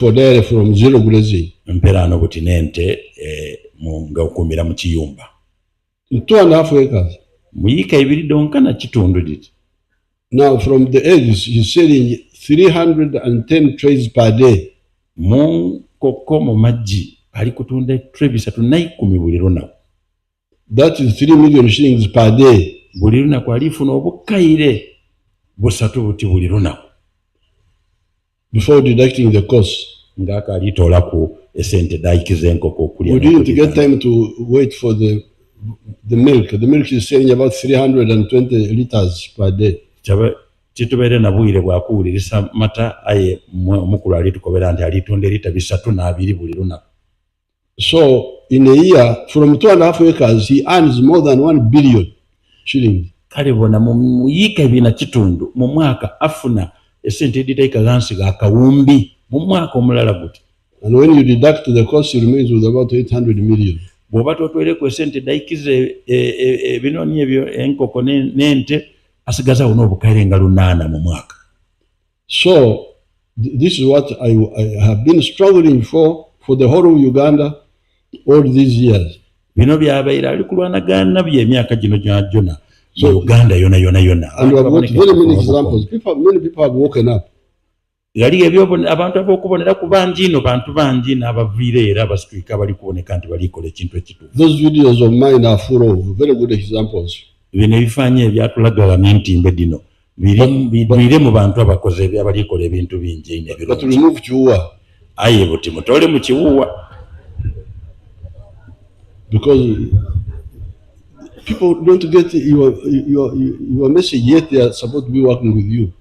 for there from zero grazing. Mperano butinente nga okumira mu kiyumba. 2.5 acres. Muyika ibiri donka na kitundu dit. Now from the eggs he's selling 310 trays per day. Mu koko mu majji ali kutunda tray 310 buli lunaku. That is 3 million shillings per day. Buli lunaku alifuna obukaire busatu buti buli lunaku. Before deducting the cost. Ngaka alitola ku esente dayikize enkoko okulya. We didn't get time to wait for the milk. The milk is selling about 320 liters per day. Chitubere na bwire bwakuwulirisa mata aye mukulu alitukobera nti alitunda lita 320 buli lunaku. So in a year from 2.5 acres he earns more than 1 billion shillings. Kale bona mu yika bina kitundu mu mwaka afuna esente ditaika gansi ga kawumbi mu mwaka omulala guti. And when you deduct the cost, it remains with about 800 million. Bobato twele ku sente daikize binoni ebyo enkoko nente asigaza uno bukaire nga 8 mu mwaka. So this is what I have been struggling for the whole of Uganda all these years. Bino byabaira ali kulwanagana bye emyaka gino jona. So Uganda yona. And we have got very many examples. Many people have woken up. Yali ebyo abantu abokubonera ku banjino bantu banji n'abaviire era abasituika bali kuboneka nti balikola ekintu ekituufu. Those videos of mine are full of very good examples. Bino ebifanye ebyatulagala n'entimbe dino biriire mu bantu abakoze abalikola ebintu bingi nnyo ebirungi. But remove kiwuwa. Aye buti mutole mu kiwuwa. Because people don't get your message yet they are supposed to be working with you.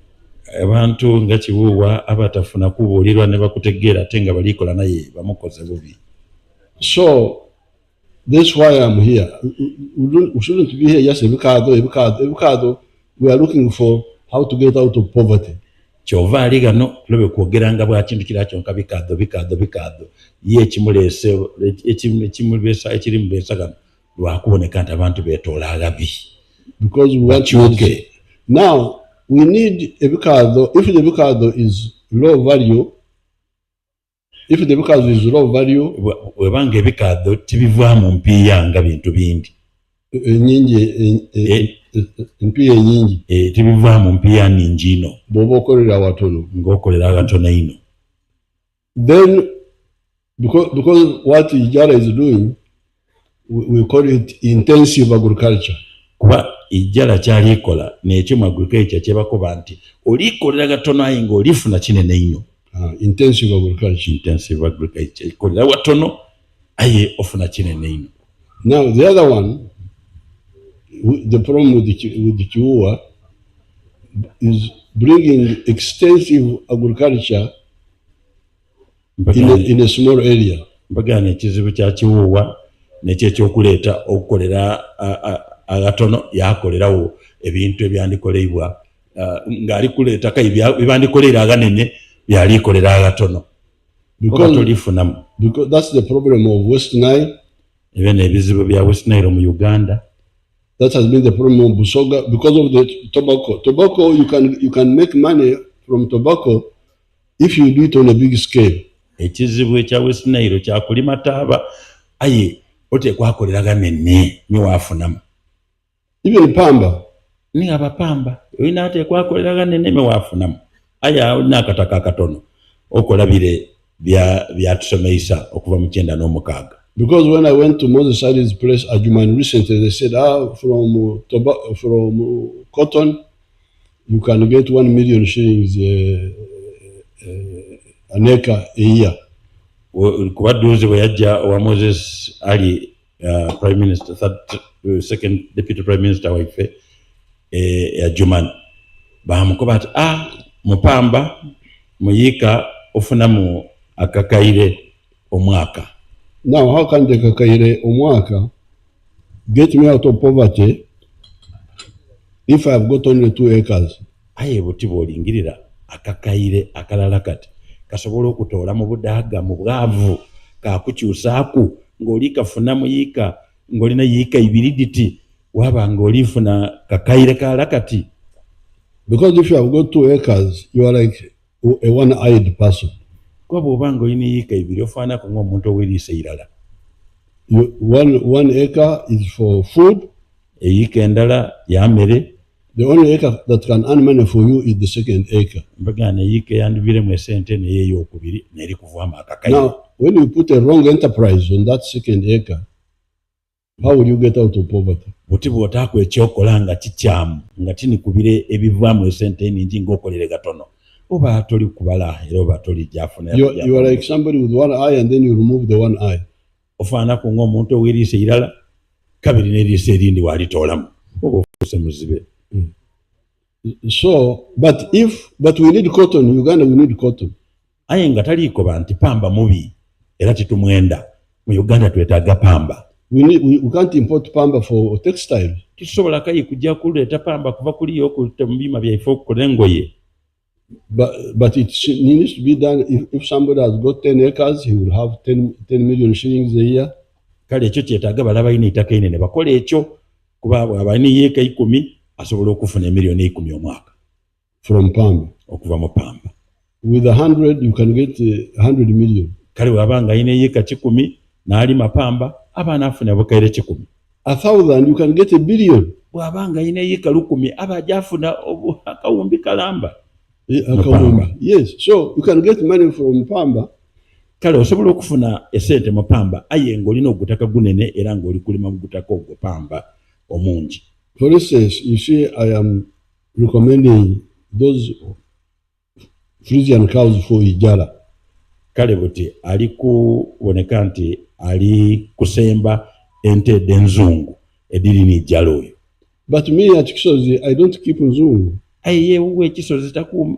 Abantu nga kiwuwa abatafuna kubuulirwa ne bakutegeera ate nga balikola naye bamukoze bubi. So that's why I'm here. We shouldn't be here just ebikado. We are looking for how to get out of poverty. Kyova ali gano lobe kwogeranga bwa kintu kirakyo nka bikado ye kimulese ekimulesa ekiri mubesa gano lwakuboneka nti abantu betoola agabi. Because we want to now we need a bikado. If the bikado is low value, webanga ebikado tibivaamu mpiya nga bintu bindi mpiya nyingi tibivaamu mpiya ningi ino bw'oba okolera watono ng'okolera akatono ino. Then because what Ijara is doing, we call it intensive agriculture. Kuba Ijara kyalikola n'ekyo mu agriculture kyebakoba nti olikolera gatono aye ng'olifuna kinene ino. Intensive agriculture. Ikolera watono aye ofuna kinene ino. Now the other one, the problem with the Kiwuwa is bringing extensive agriculture in a small area. Bagane ekizibu kya Kiwuwa nekyo ekyokuleeta okukolera agatono yakolerawo ebintu ebyandikoleibwa ng'ali kuleeta ebyandikolera aganene byalikolera agatono. Because that's the problem of West Nile. Even ebizibu bya West Nile mu Uganda. That has been the problem of Busoga because of the tobacco. Tobacco, you can make money from tobacco if you do it on a big scale. Ekizibu ekya West Nile kya kulima taaba aye otekwakolera ganene niwafunamu. Even pamba. Ni abapamba olina atekwakolera ganene niwafunamu. Aya nakataka akatono okolabire byatusomesa okuva mu 1996. Because when I went to Moses Ali's place at Juman recently, they said, from cotton, you can get 1 million shillings an acre a year. Kubaduzi wajja wa Moses Ali, Prime Minister, second Deputy Prime Minister waife ya Juman. Bamukoba mupamba muyika ofunamu akakaire omwaka. Now, how can the kakaire omwaka get me out of poverty if I've got only 2 acres? Aye buti bolingirira akakaire akalala kati kasobola okutoola mu budaga mu bwavu kakukyusaaku ng'oli kafuna muyika ng'olina yika 2 diti waba ng'olifuna kakaire kala kati. Because if you have got 2 acres, you are like a one-eyed person. Kwa bw'oba ng'olina yiika ibiri ofaanako ng'omuntu ow'eriisa irala. One acre is for food. Eyiika endala ya mmere. The only acre that can earn money for you is the second acre. Mbagana eyiika eyandiviremu esente naye ey'okubiri n'eri kuvaamu akakaire. Now, when you put a wrong enterprise on that second acre, how will you get out of poverty? Buti bw'otaako ekyokola nga kikyamu nga tinikubire ebivaamu esente eningi ng'okolere gatono. Oba toli kubala era oba toli gyafuna. You are like somebody with one eye and then you remove the one eye. Ofaanako ng'omuntu ow'eriisa irala kabiri n'eriisa erindi walitoolamu. Oba ofuuse muzibe. So, but we need cotton. Uganda, we need cotton. Aye nga taliiko banti pamba mubi era titumwenda. Mu Uganda twetaaga pamba. We can't import pamba for textiles. Tusobola kayi kujja kuleeta pamba kuva kuliyo okutta mu byuma byaife okukola engoye. But it needs to be done. If somebody has got 10 acres, he will have 10 million shillings a year. Kale ekyo kyetaaga bala balina ettaka inene bakola ekyo kuba bw'abalina yiika 10 asobola okufuna emiliyoni 10 omwaka. From pamba. Okuva mu pamba. With 100, you can get 100 million. Kale bw'abanga alina yiika 10 n'alima pamba aba anaafuna bukaire 10. 1,000, you can get 1 billion. Bw'abanga alina yiika 10 aba ajafuna akawumbi kalamba. Yes, so you can get money from pamba. Kale osobola okufuna esente mu pamba aye ng'olina ogutaka gunene era ng'oli kulima mu gutaka ogwo pamba omungi. For instance, you see, I am recommending those Frisian cows for Ijala. Kale buti ali kuboneka nti ali kusemba ente enzungu ediri ni Ijala oyo. But me at Kisozi, I don't keep nzungu. Aye uwe Kisozi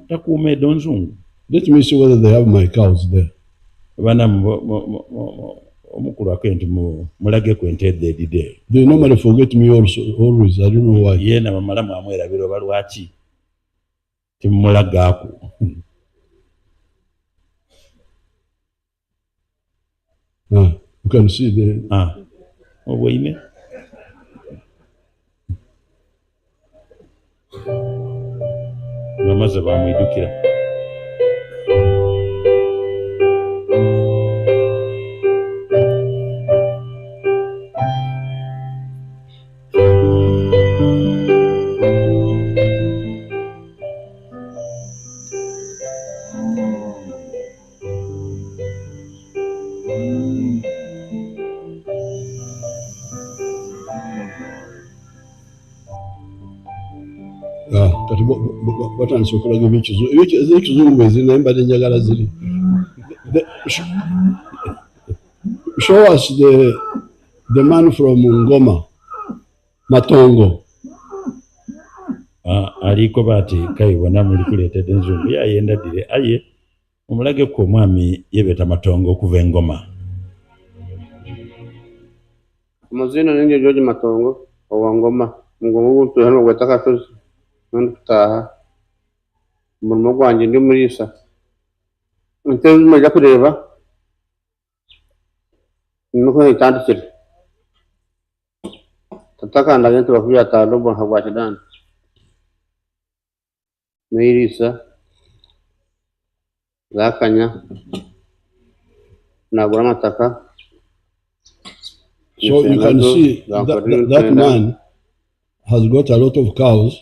takuuma edo nzungu. Let me see whether they have my cows there. Bana omukulu akenti mulage ku ente edide. They normally forget me also, always. I don't know why. Yena bamalamu amwerabira oba lwaki timulagaako. You can see the... Obwine. Bamaze bamwidukira. Batandise okulaga ebyekizungu bwezina embadde njagala ziri. Show us the man from Ngoma, Matongo. Aliko bati kayibona muli kuleetedde enzungu yayenda dire aye omulage ku omwami yebeta Matongo okuva Engoma. Amazina ninge George Matongo owa Ngoma. Ngoma ubuntu hano gwetaka Kasozi. None tutaha umurimo gwanjye ndi muri isa nteze mujya kureba nuko itandikira tatakanda gento bakuya talobo hagwa kidan meirisa zakanya nagura mataka. So you can see that man has got a lot of cows.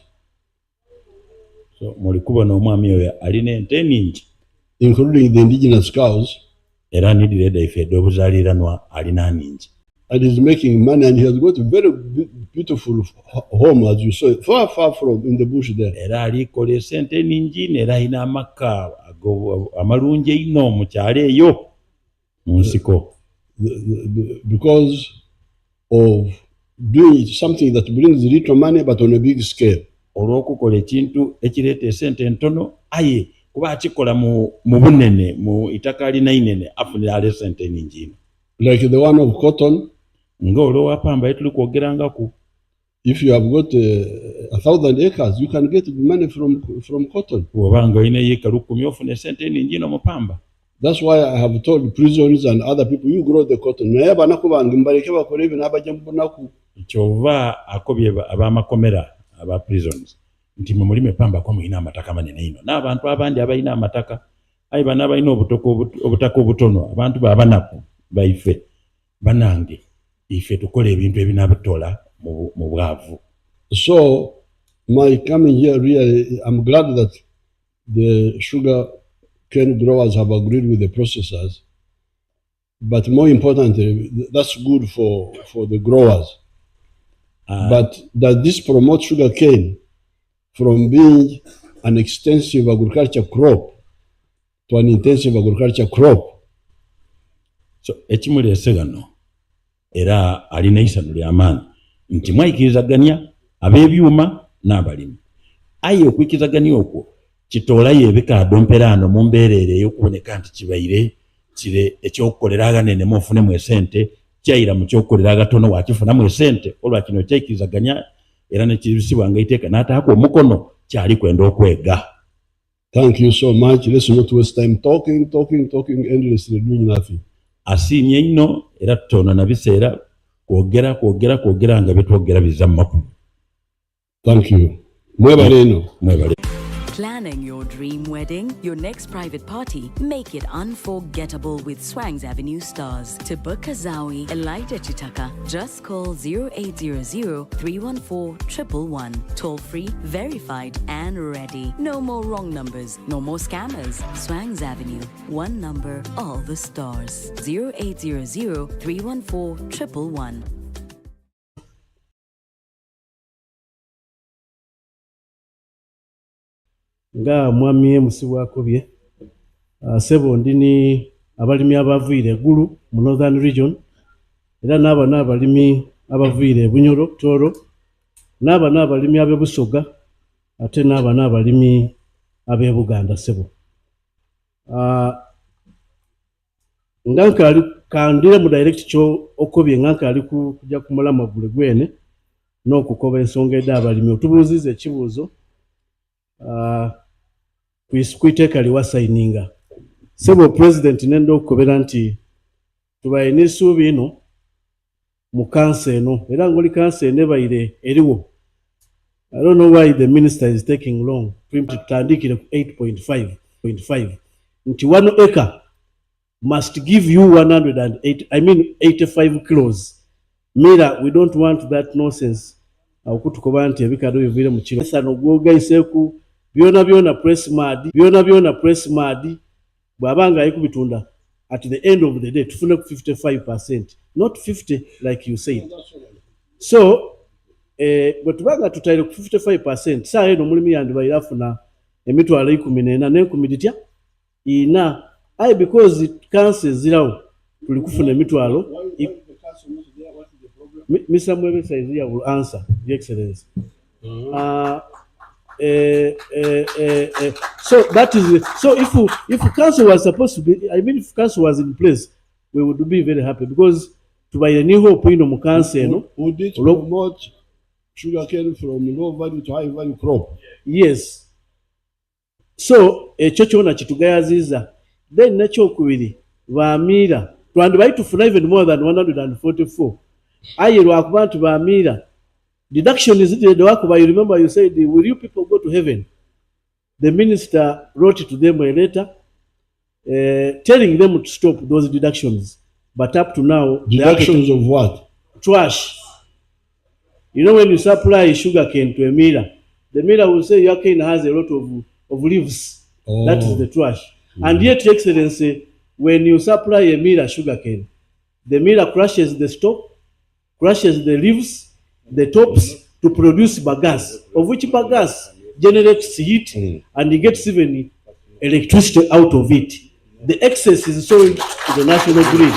So muli kubona omwami oyo alina ente ningi, including the indigenous cows. Era nidire ife obuzaaliranwa alina ningi. And he's making money, and he has got a very beautiful home, as you saw, far from in the bush there. Era alikola esente ningi nera alina amaka amalungi ino mu kyalo eyo mu nsiko. Because of doing something that brings little money but on a big scale. Olw'okukola ekintu ekireeta esente entono aye kuba akikola mu bunene mu itaka alina inene afunira ale sente ningi. Like the one of cotton. Ng'olwo pamba tuli kwogerangako. If you have got 1,000 acres, you can get money from cotton. Obanga ine yeka 10 ofune sente ningi no mupamba. That's why I have told prisons and other people, you grow the cotton. Naye banakubanga mbaleke bakole ebyo n'abajja mu bunaku. Kyova akobye abamakomera aba prisons nti mulime pamba kwa mulina amataka manene ino n'abantu abandi abalina amataka ayi bana balina obutaka obutono abantu babanaku baife banange ife tukola ebintu ebinabitola mu bwavu. So my coming here really, I'm glad that the sugar cane growers have agreed with the processors, but more importantly, that's good for the growers. But does this promote sugar cane from being an extensive agriculture crop to an intensive agriculture crop? So ekimulese gano era alina isano ly'amaanyi nti mwayikirizaganya ab'ebyuma n'abalimi. Aye okwikizaganya okwo kitoolayo ebikaadomperaano mu mbeera eyo ey'okuboneka nti kibaire kire ekyokukolera aganene ofunemu esente kyayira mu kyokukolera agatono wakifunamu esente olwakino kyayikirizaganya era nekibisibwanga iteeka n'ataako omukono kyali kwenda okwega. Thank you so much. Let's not waste time talking endlessly, doing nothing. Asiimye nnyo era tutono na biseera kwogera nga byetwogera biza mu makulu. Thank you. Mwebale eno. Mwebale. Planning your dream wedding, your next private party, make it unforgettable with Swangs Avenue Stars. To book Kazawi, Elijah Chitaka, just call 0800 314 111. Toll free, verified, and ready. No more wrong numbers, no more scammers. Swangs Avenue, one number, all the stars. 0800 314 111. nga mwami musibwako bye sebo ndini abalimi abavuire eggulu mu Northern Region era n'aba n'abalimi abavuire Bunyoro Toro n'aba n'abalimi ab'e Busoga ate n'aba n'abalimi ab'e Buganda sebo nga nkali kandire mu direct kyo okobye nga nkali kujja kumula magule gwene n'okukoba ensonga edda abalimi otubuuziza ekibuuzo kwiteeka liwasayininga sebo president nenda okukobera nti tubaye n'essuubi ino mu kansa eno era ng'oli kansa eno ebaire eriwo. I don't know why the minister is taking long tutandikire ku 8.5 nti 1 acre must give you 85 kilos. Mira, we don't want that nonsense. Okutukoba nti ebikado bivire mu kiro sano gwogayiseeku byona press mad bwabanga ayikubitunda at the end of the day tufune ku 55%, not 50 like you said. So bwe tubanga tutaire ku 55% saa eno mulimi yandibaire afuna emitwalo 14 n'enkumi ditya ina aye because cancer zirawo tuli kufuna emitwalo. Mr. Mwebesa is here will answer, Your Excellency. So that is it. So if council was supposed to be, I mean, if council was in place, we would be very happy because to buy a new hope in the council, no, would it promote sugarcane from low value to high value crop? Yes. So chocho na chitugayaziza then nacho kubiri Vamira twandibayi tufuna even more than 144. Aye lwakubantu Vamira deduction is the work by, you remember you said, will you people go to heaven? The minister wrote to them a letter telling them to stop those deductions. But up to now, deductions of what? Trash. You know, when you supply sugarcane to a miller, the miller will say your cane has a lot of leaves. Oh. That is the trash. Mm-hmm. And yet, Your Excellency, when you supply a miller sugarcane, the miller crushes the stalk, crushes the leaves, the tops to produce bagasse, of which bagasse generates heat and it gets even electricity out of it. The excess is sold to the national grid.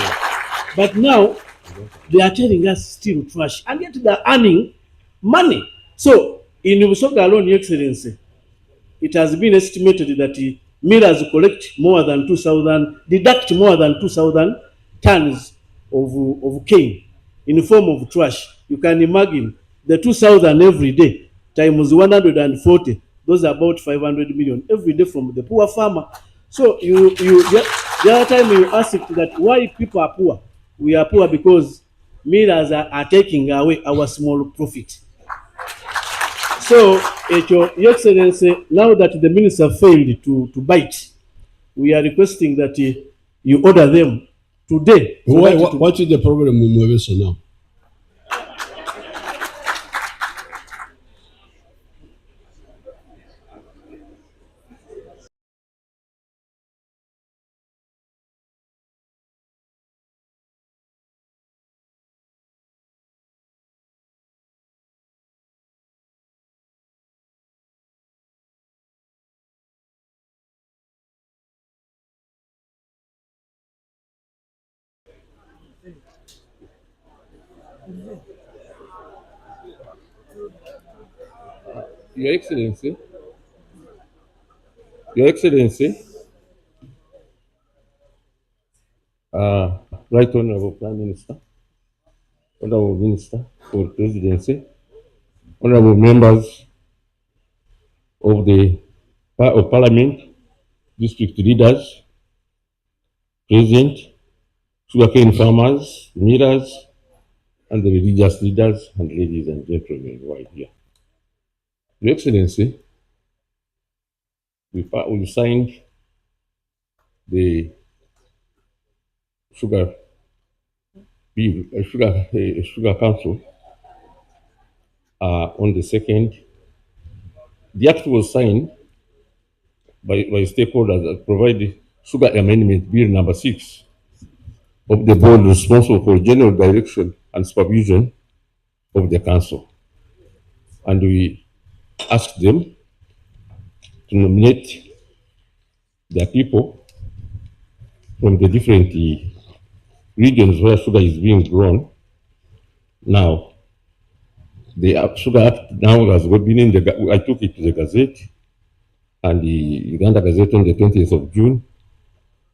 But now they are telling us still trash, and yet they are earning money. So in Busoga alone, Your Excellency, it has been estimated that millers collect more than 2,000, deduct more than 2,000 tons of cane in the form of trash. You can imagine the 2,000 every day times 140. Those are about 500 million every day from the poor farmer. So the other time you asked that why people are poor. We are poor because millers are taking away our small profit. So, Your Excellency, now that the minister failed to bite, we are requesting that you order them today. So that it will- What is the problem with Muevesa now? Your Excellency, Your Excellency, Right Honorable Prime Minister, Honorable Minister for Presidency, Honorable members of the Parliament, district leaders, present, sugarcane farmers, millers, and the religious leaders, and ladies and gentlemen who are here. Your Excellency, we signed the sugar bill, sugar council on the 2nd. The act was signed by stakeholders that provide sugar amendment bill number 6 of the board responsible for general direction and supervision of the council. And we asked them to nominate their people from the different regions where sugar is being grown. Now, the Sugar Act now has been in the, I took it to the Gazette, and the Uganda Gazette on the 20th of June,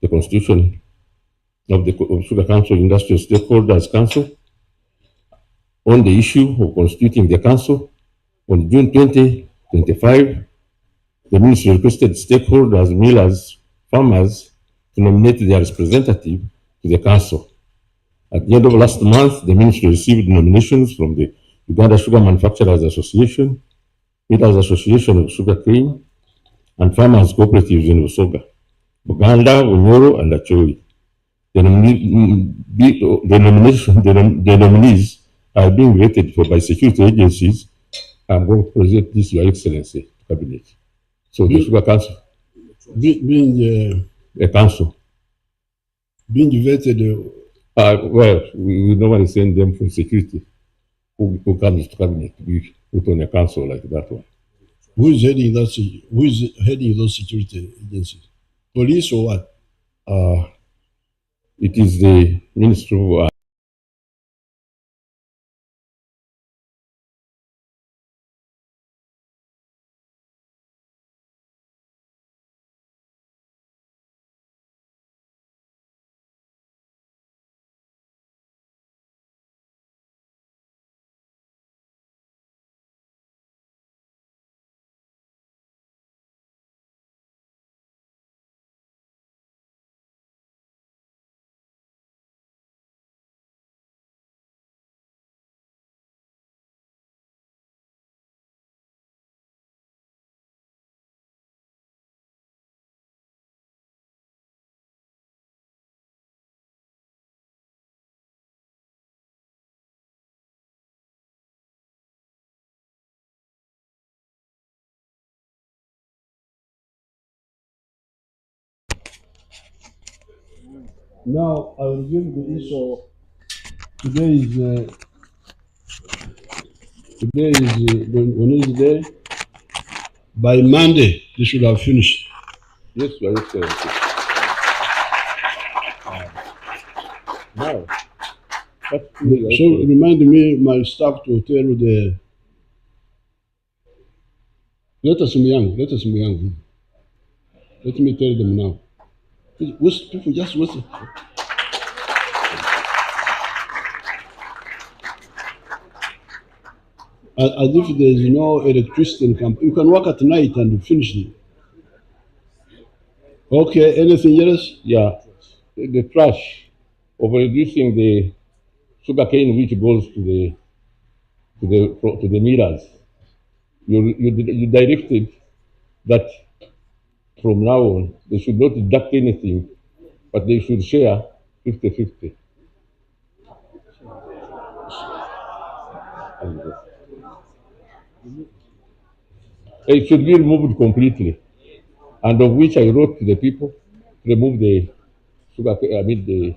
the constitution of the Sugar Council Industrial Stakeholders Council on the issue of constituting the council. On June 2025, the ministry requested stakeholders, millers, farmers to nominate their representative to the council. At the end of last month, the ministry received nominations from the Uganda Sugar Manufacturers Association, Millers Association of Sugarcane, and Farmers Cooperatives in Busoga, Buganda, Unyoro, and Acholi. The nominees are being rated for by security agencies. I'm going to present this, Your Excellency, to Cabinet. So the Sugar Council, Being the council, being vetted, well, we normally send them for security. Who comes to Cabinet? We put on a council like that one. who is heading that? Who is heading those security agencies? Police or what? It is the Ministry of Now I will give the issue. Today is Wednesday. By Monday, they should have finished. Yes, Your Excellency. Now, So remind me, my staff, to tell the. Let us be young. Let us be young. Let me tell them now. People just listen. As if there is no electricity in camp. You can work at night and finish it. Okay, anything else? yeah, the trash of reducing the sugarcane which goes to the millers. You directed that from now on, they should not deduct anything, but they should share 50-50. It should be removed completely, and of which I wrote to the people to remove the sugar, the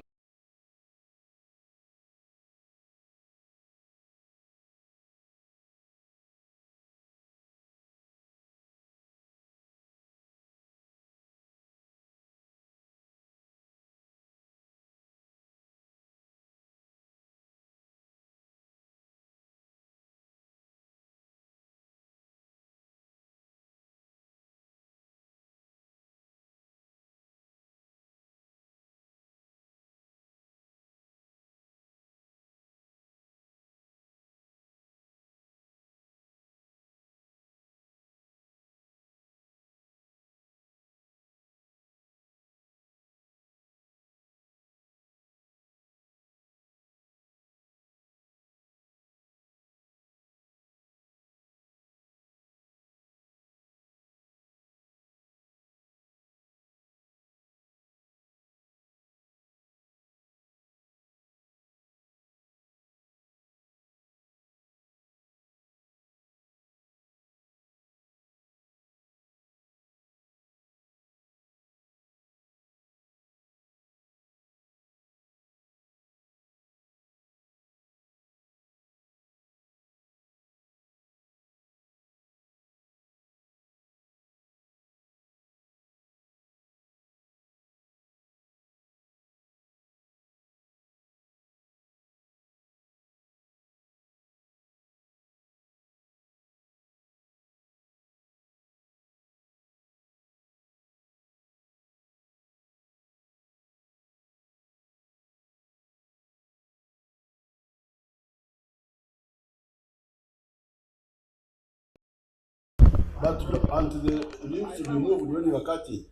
But and the leaves to be removed when you are cutting.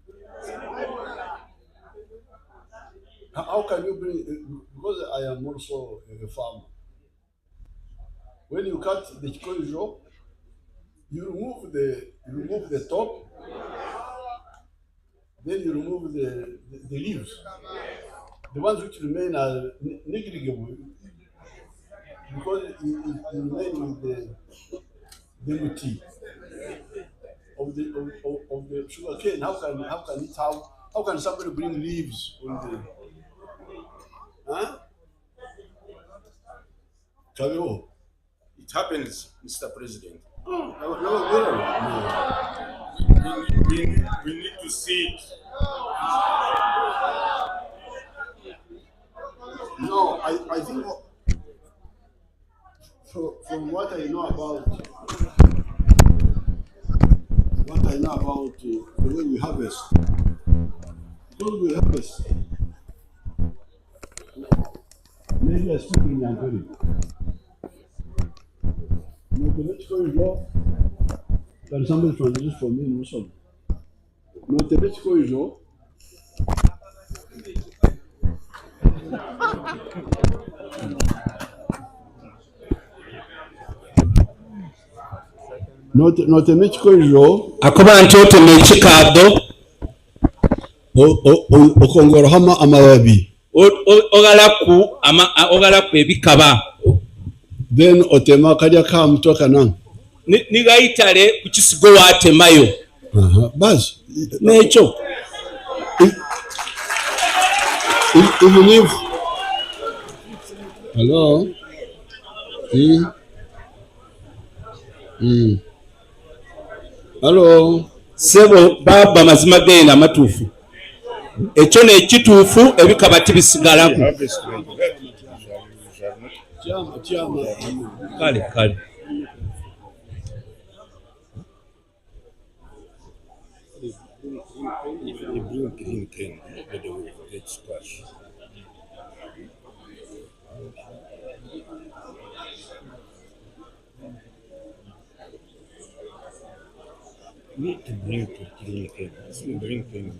How can you bring? Because I am also a farmer. When you cut the chikoijo, you remove the top, then you remove the leaves. The ones which remain are negligible because you remain with the muti of the sugar cane. How can somebody bring leaves on the huh? Kavio. It happens, Mr. President. We need to see it. No, I think from what I know about the way we harvest, because we harvest, maybe I speak in Yankari. Mathematical law, can somebody translate for me in Muslim? Mathematical law. Mathematical law. Akuba nti otema ekikaado Okongorohama amababi. ogalaku ebikaba Then otema kalya ka muto kanang. nigayitale ku kisigo watemayo Basi n'ekyo even if hello hello sebo baba mazima genda matuufu ekyo nekituufu ebikaba tibisigalaku kale Green cane, by the way, let's squash. Need to bring to green cane. It's in green cane.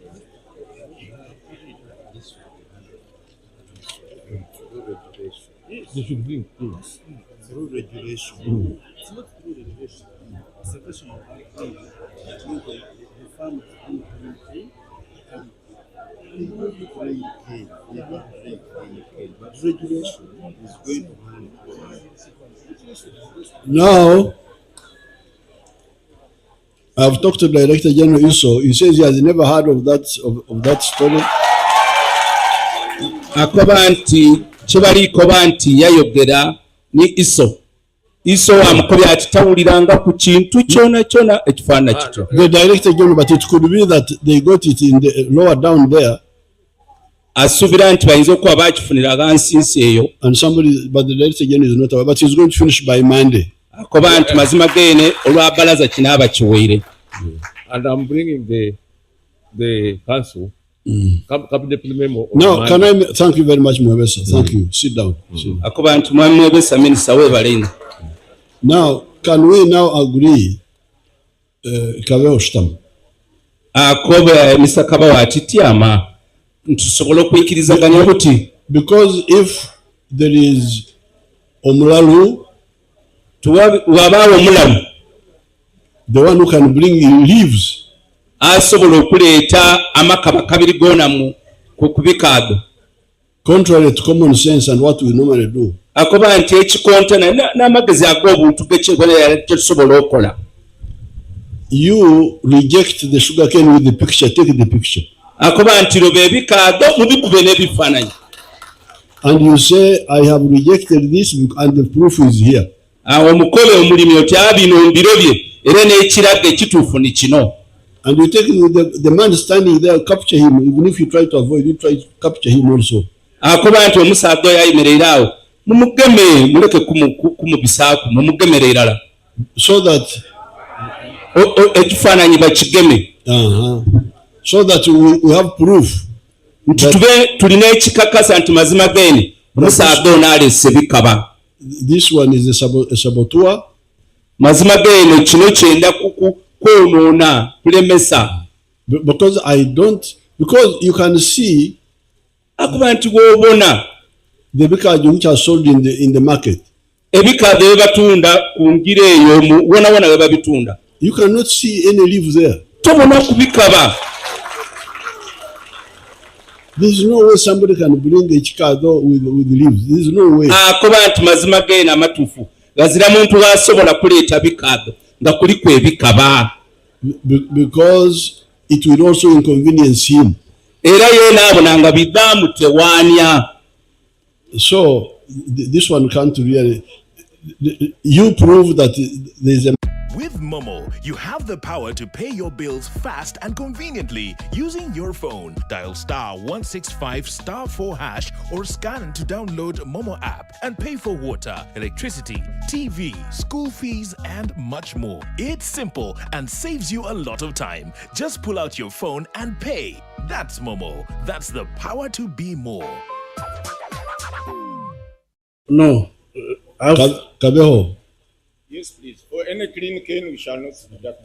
they should bring things. Through regulation. It's not through regulation. It's a question of farmers who but regulation is going to handle. Now, I've talked to Director General Iso. He says he has never heard of that story. akoba nti kibaliikoba nti yayogera ni iso amukobya ati tawuliranga ku kintu kyona kyona ekifaanana kityo. The Director General, but it could be that they got it in the lower down there. Asuubira nti bayinza okuba baakifunira gansinsi eyo. And somebody, but the Director General is not aware, but he's going to finish by Monday. Akoba nti mazima geene olwa balaza kinaaba kiweire. And I'm bringing the council cabinet memo. Now, can I thank you very much, Mwebesa? Thank you. Sit down. Akoba nti mwami Mwebesa minisita weebale. Now, can we now agree, Kabeho Shtam? Akoba Mr. Kabawa atityama ntusobola okuyikirizaganya buti. Because if there is Omulalu, wabaawo omulamu, the one who can bring leaves, asobola okuleeta amakaba kabiri goona ku bikaado. Contrary to common sense and what we normally do. Akoba nti ekikontana n'amagezi ag'obuntu kyetusobola okukola. You reject the sugarcane with the picture, take the picture. Akoba nti loba ebikaado mubikube n'ebifaananyi. And you say, I have rejected this and the proof is here. Omukole omulimi oti bino mbiro bye era n'ekiraga ekituufu ni kino. And you take the man standing there, capture him. Even if you try to avoid, you try to capture him also. Akoba nti omusaadde oyo ayimiridde awo mumugeme muleke kumubisaako mumugemere erala. So that ekifaananyi bakigeme. So that we have proof. Nti tulina ekikakasa nti mazima geene omusaadde ono alese bikaba. This one is a saboteur. Mazima geene kino kyenda kwonoona kulemesa. Because you can see akuba nti woobona the bikaado which are sold in the market. Ebikaado bye batunda ku ngira eyo wona bye babitunda. You cannot see any leaves there. Tobona kubikaba. There is no way somebody can bring a chikado with leaves. There is no way. Akoba nti mazima geena amatuufu gazira muntu asobola kuleeta bikaado nga kuliko ebikaba. Because it will also inconvenience him. Era yeena abona nga bidaamu tewaanya. So this one can't really. You prove that there is a. With Momo, you have the power to pay your bills fast and conveniently using your phone. Dial *165*4# or scan to download Momo app and pay for water, electricity, TV, school fees, and much more. It's simple and saves you a lot of time. Just pull out your phone and pay. That's Momo. That's the power to be more. No. Kabeho. Yes, please. For any clean cane, we shall not deduct.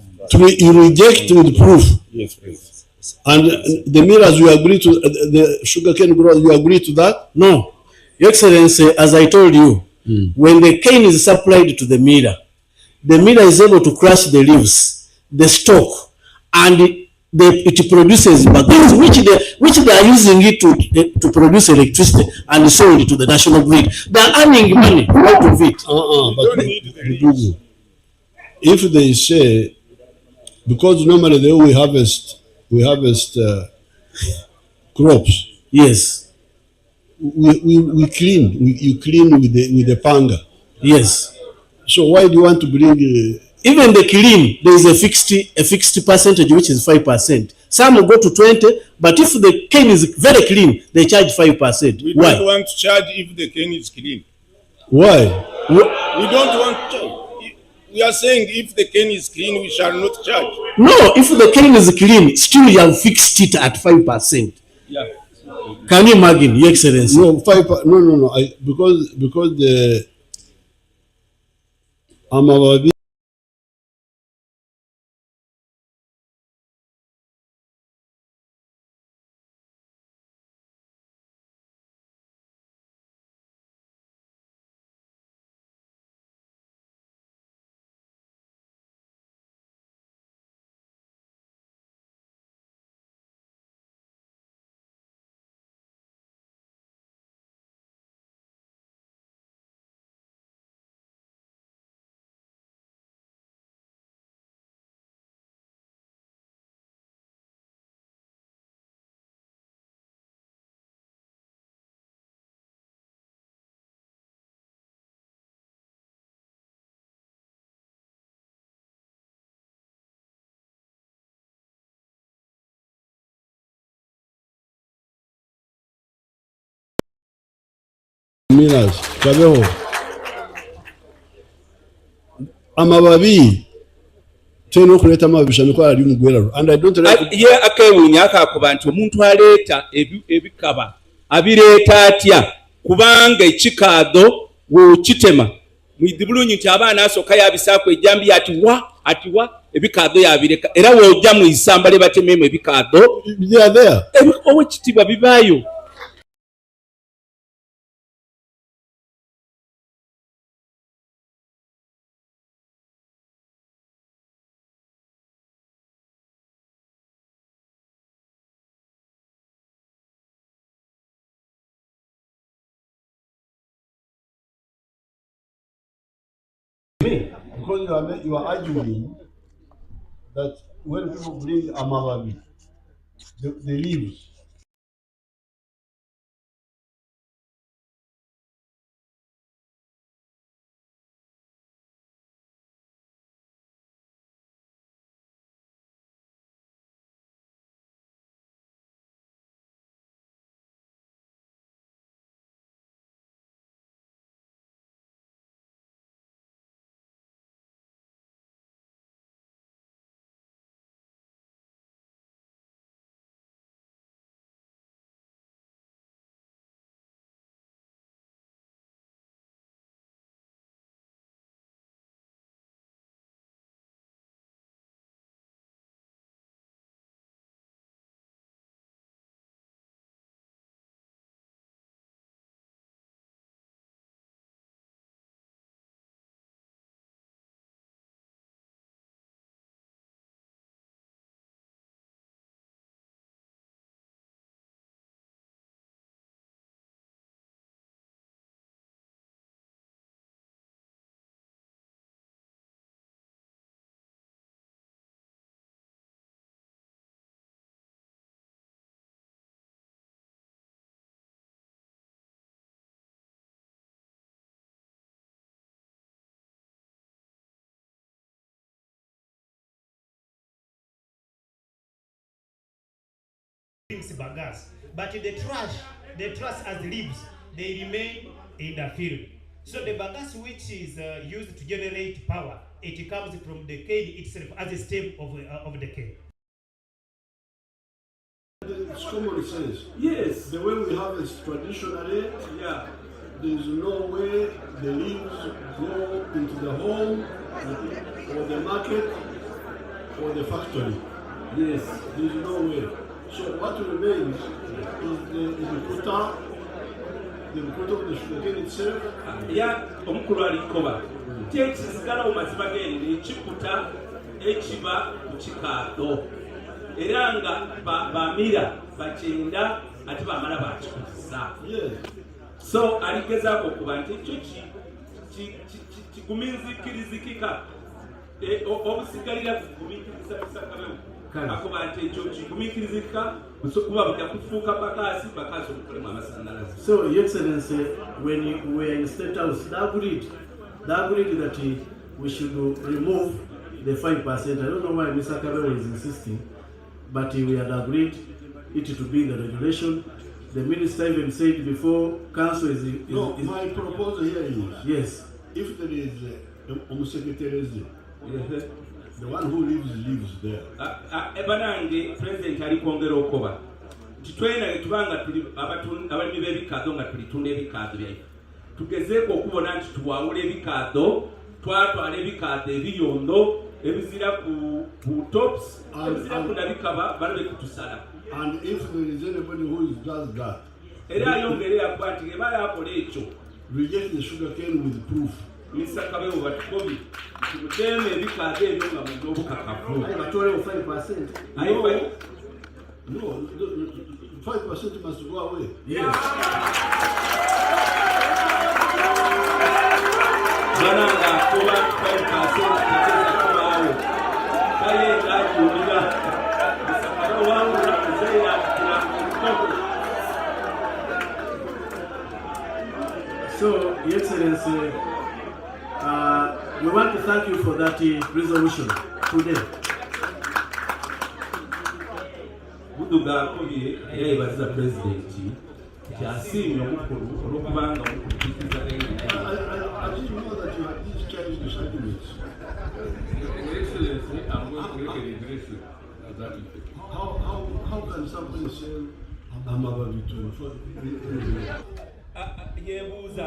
You reject with proof. Yes, please. And the millers, you agree to the sugarcane growers, you agree to that? No. Your Excellency, as I told you, when the cane is supplied to the miller is able to crush the leaves, the stalk, and it produces bags, which they are using it to produce electricity and sold it to the national grid. They are earning money out of it. If they say, because normally they we harvest crops. Yes. We clean. You clean with the panga. Yes. So why do you want to bring? Even the clean, there is a fixed percentage, which is 5%. Some will go to 20%, but if the cane is very clean, they charge 5%. We Why? don't want to charge if the cane is clean. Why? We don't want to. We are saying if the cane is clean, we shall not charge. No, if the cane is clean, still you have fixed it at 5%. Yeah. Can you imagine, Your Excellency? No, 5%. No. Because the Amababi Minas, kabeho. Amababi. Teno kuleta mabisha niko ali mugwera. And I don't like ye akewunya akakuba nti omuntu aleeta ebikaba abireeta atya kubanga ekikaado wokitema mwidibulunyi nti abaana asooka yabisaako ejjambi atiwa ebikaado yabireka era wojja mu isamba lye batememu ebikaado owekitiibwa bibaayo. Because you are arguing that when people bring amababi, the leaves, bagasse, but the trash as leaves, they remain in the field. So the bagasse which is used to generate power, it comes from the cane itself as a stem of the cane. It's common sense. Yes. The way we have it traditionally, Yeah. there is no way the leaves go into the home or the market or the factory. Yes. There is no way. So what remains is the recruiter of the sugarcane itself. Ya omukulu alikoba nti ekisigala mu mazima g'eno ekikuta ekiba ku kikaado era nga bamira bakyenda ate bamala bakikutisa. So aligezaako okuba nti ekyo kiguminzikirizikika obusigalira kuguminkiriza bisakabewo akuba nti ekyo kiguminkirizika kuba bujja kufuuka bakaasi omukolemu amasannyalaze. So, Your Excellency, when we were in State House, they agreed that we should remove the 5%. I don't know why Mr. Kabewo is insisting, but we had agreed it to be the regulation. The minister even said before council is my proposal here is yes. If there is a secretary, the one who lives there. Ebanange president ali kwongera okuba kitwena tubanga tuli abalimi b'ebikaado nga tulitunda ebikaado byaife tugezeeko okubona nti tuwawula ebikaado twatwala ebikaado ebiyondo ebizira ku tops ebizira ku nabikaba balabe kutusala. And if there is anybody who does that, era ayongere yakuba nti eba yakola ekyo reject the sugarcane with proof. Mr. Kabewo batukobi kimuteme ebikaado ebyo nga mu obukakafu. No, 5% must go away. Yes. Bananga kuba 5% kiteza kubaawo kaye ngajuulira Mr. Kabewo So, Your Excellency, we want to thank you for that resolution today. Buduga kubi yebaza president kyasinga bukulu olwokubanga mukutukiza I didn't know that you had these Chinese disagreements. Excellency, I'm going to make a regression at that effect. How can somebody say I'm about to yebuuza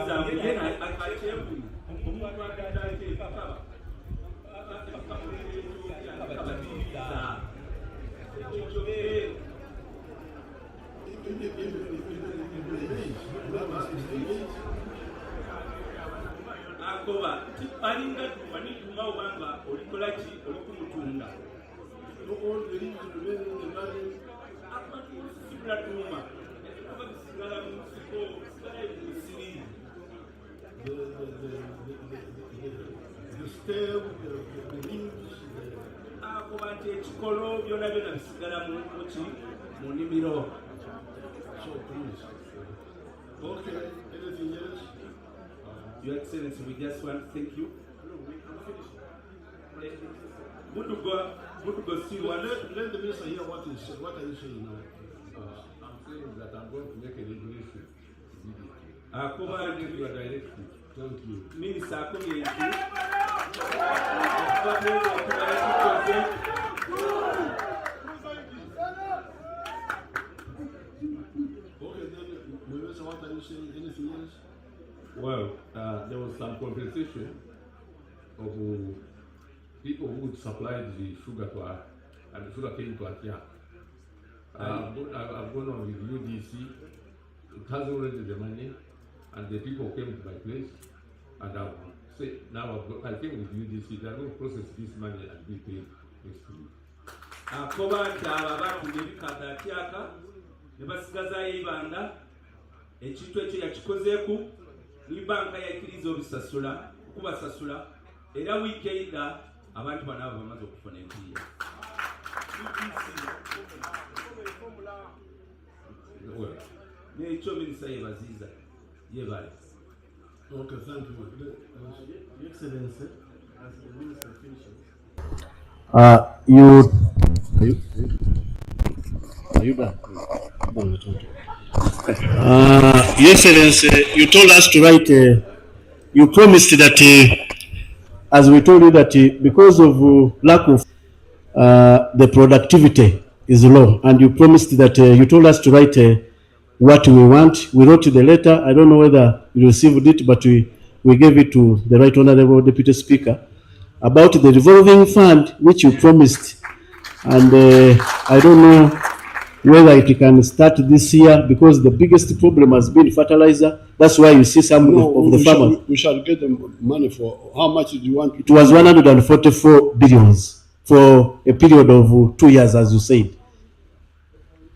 akoba alinga tumanituma obanga olikola ki olikumutunda akulatuma sigala mu nsiko sigala musiri the stem, the leaves, akoba nti ekikolo byona byona bisigala mu ki mu nnimiro. so please. Okay, anything else? Your Excellency, we just want to thank you. Budugo still Let wants the minister hear what are you saying now? I'm saying that I'm going to make a regulation immediately. Akoba According to your directive. Thank you. Minister akomye nti Okay, then, Minister, what are you saying? Anything else? Well, there was some conversation of people who would supply the sugar to us and the sugar came to Atia. I've gone on with UDC. It has already the money, and the people came to my place, and I've said now I came with UDC. They are going to process this money and be paid next week. akoba nti abo abatunda ebikanda atyaka ne basigazayo ibanga ekintu ekyo yakikozeeku ne banka yakkiriza obisasula okubasasula era wiiki eyita abantu banaabo bamaze okufuna empiya. Nekyo minisita yebaziiza yebale. Okay, thank you. Your Excellency, as the minister finishes. Are you done? Your Excellency, you told us to write. You promised that, as we told you that because of lack of the productivity is low, and you promised that you told us to write what we want. We wrote the letter. I don't know whether you received it, but we gave it to the Right Honorable Deputy Speaker about the revolving fund which you promised, and I don't know whether it can start this year because the biggest problem has been fertilizer. That's why you see some of the farmers. We shall get the money for how much do you want? It was 144 billions for a period of 2 years, as you said.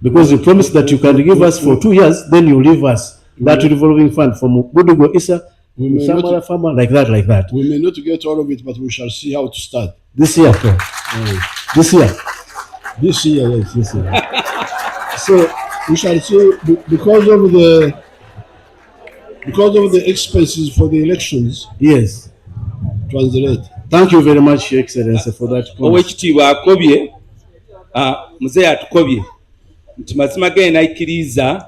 Because you promised that you can give us for 2 years, then you leave us that revolving fund from Budugo Issa to some other farmer, like that. We may not get all of it, but we shall see how to start. This year, sir. This year. This year, yes, this year. So we shall see because of the expenses for the elections. Yes. Translate. Thank you very much, Your Excellency, for that. Owekitiibwa akobye, muzeeyi atukobye nti mazima ge naikiriza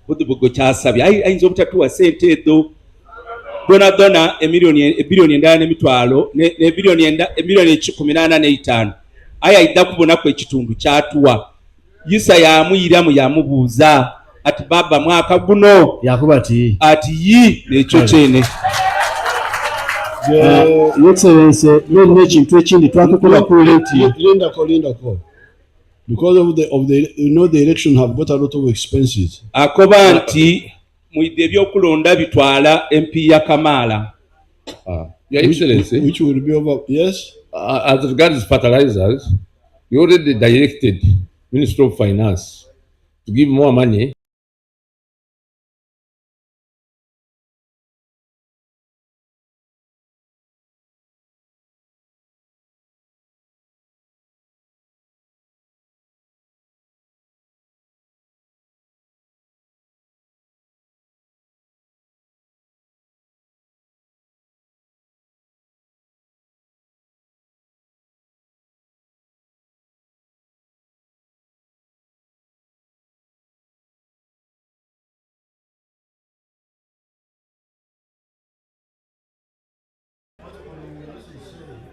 Budubugo kyasabye ayinza obutatuwa sente ezo dona ebiriyoni endala n'emitwalo ebiriyoni 185 aye ayidda kubonaku ekitundu kyatuwa Yisa yamuyiramu yamubuuza ati baba mwaka guno yakuba ati yi nekyo kyene. Your Excellency, n'ekintu ekindi twakukola ku Lindako. Because of the the election have got a lot of expenses. Akoba nti muide ebyokulonda bitwala MP ya Kamala. Your Excellency, which will be over. Yes. As regards fertilizers, you already directed Minister of Finance to give more money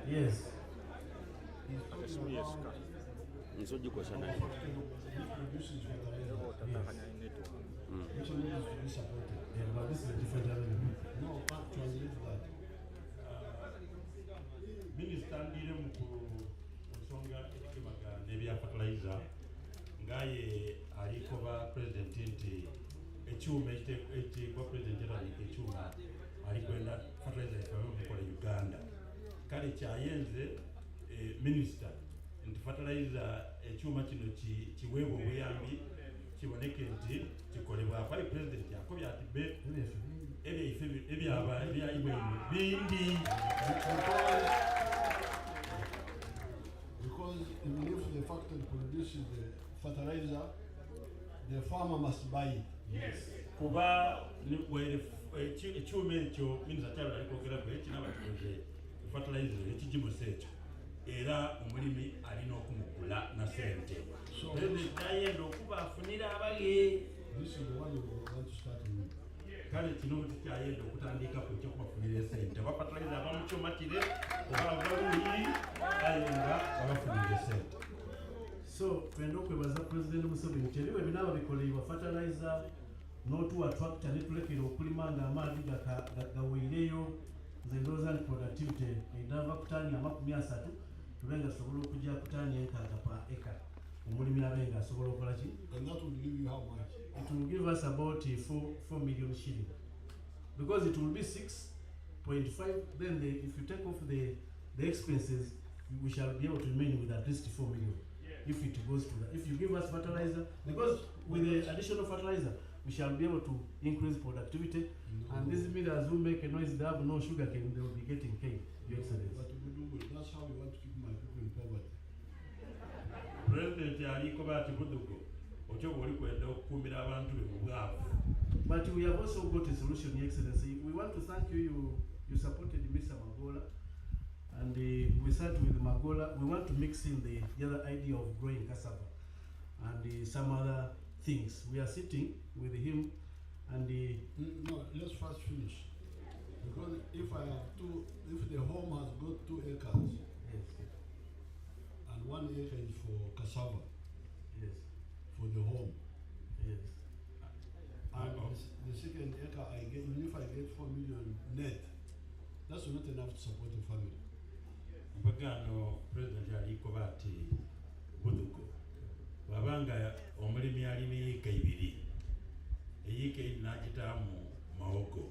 Yes. Which needs to be supported. Yeah, but this is a different avenue. No, can't translate that. Minister ndire mukuru nsonga ekimaga nebya fertilizer ngaye aliko ba president nti ekyuma ekigwa president era ekyuma alikwenda fertilizer ekiva mu Uganda kale kyayenze minister nti fertilizer ekyuma kino kiweebwa obuyambi kiboneke nti kikolebwa kwa president yakobya ati be ebyaba bindi Because even if the factory produces the fertilizer, the farmer must buy it. Yes. Kuba ekyuma ekyo minister kyalo alikwogera ku ekinaba kikoze fertilizer ekigimuse ekyo era omulimi alina okumugula na sente. President ayenda okuba afunira abage. This is the one we want to start with. Kale kino kyayenda okutandika ku kyo kubafunira sente. Fertilizer abamukyuma kire oba abalungi ayenda abafunira sente. So, twenda okwebaza President Museveni nti ebiwe binaba bikolebwa fertilizer n'otuwa tractor ne tulekera okulima ng'amaadi gaweereyo nze ndowooza nti productivity edava ku ttaani 30 tube nga tusobola okujja ku ttaani 6 per acre omulimi abe nga asobola okukola ki? And that will give you how much? It will give us about 4 million shilling because it will be 6.5. Then if you take off the expenses, we shall be able to remain with at least 4 million. If it goes to that, if you give us fertilizer, because with the additional fertilizer, we shall be able to increase productivity. And these millers who make a noise, they have no sugarcane, they will be getting cane. Your Excellency. But that's how we want to keep my people in poverty. President aliko bati budugo okyo boli kwenda okukumira abantu be mu bwavu. But we have also got a solution, Your Excellency. We want to thank you. You supported Mr. Magola, and we start with Magola. We want to mix in the other idea of growing cassava and some other things. We are sitting with him, and no, let's first finish. Because if the home has got 2 acres, yes, and 1 acre is for cassava, yes, for the home, yes. and the second acre I get, even if I get 4 million net, that's not enough to support the family. Mpagano President aliko bati budugo wabanga omulimi alina eka 2 eyika n'agitamu mawogo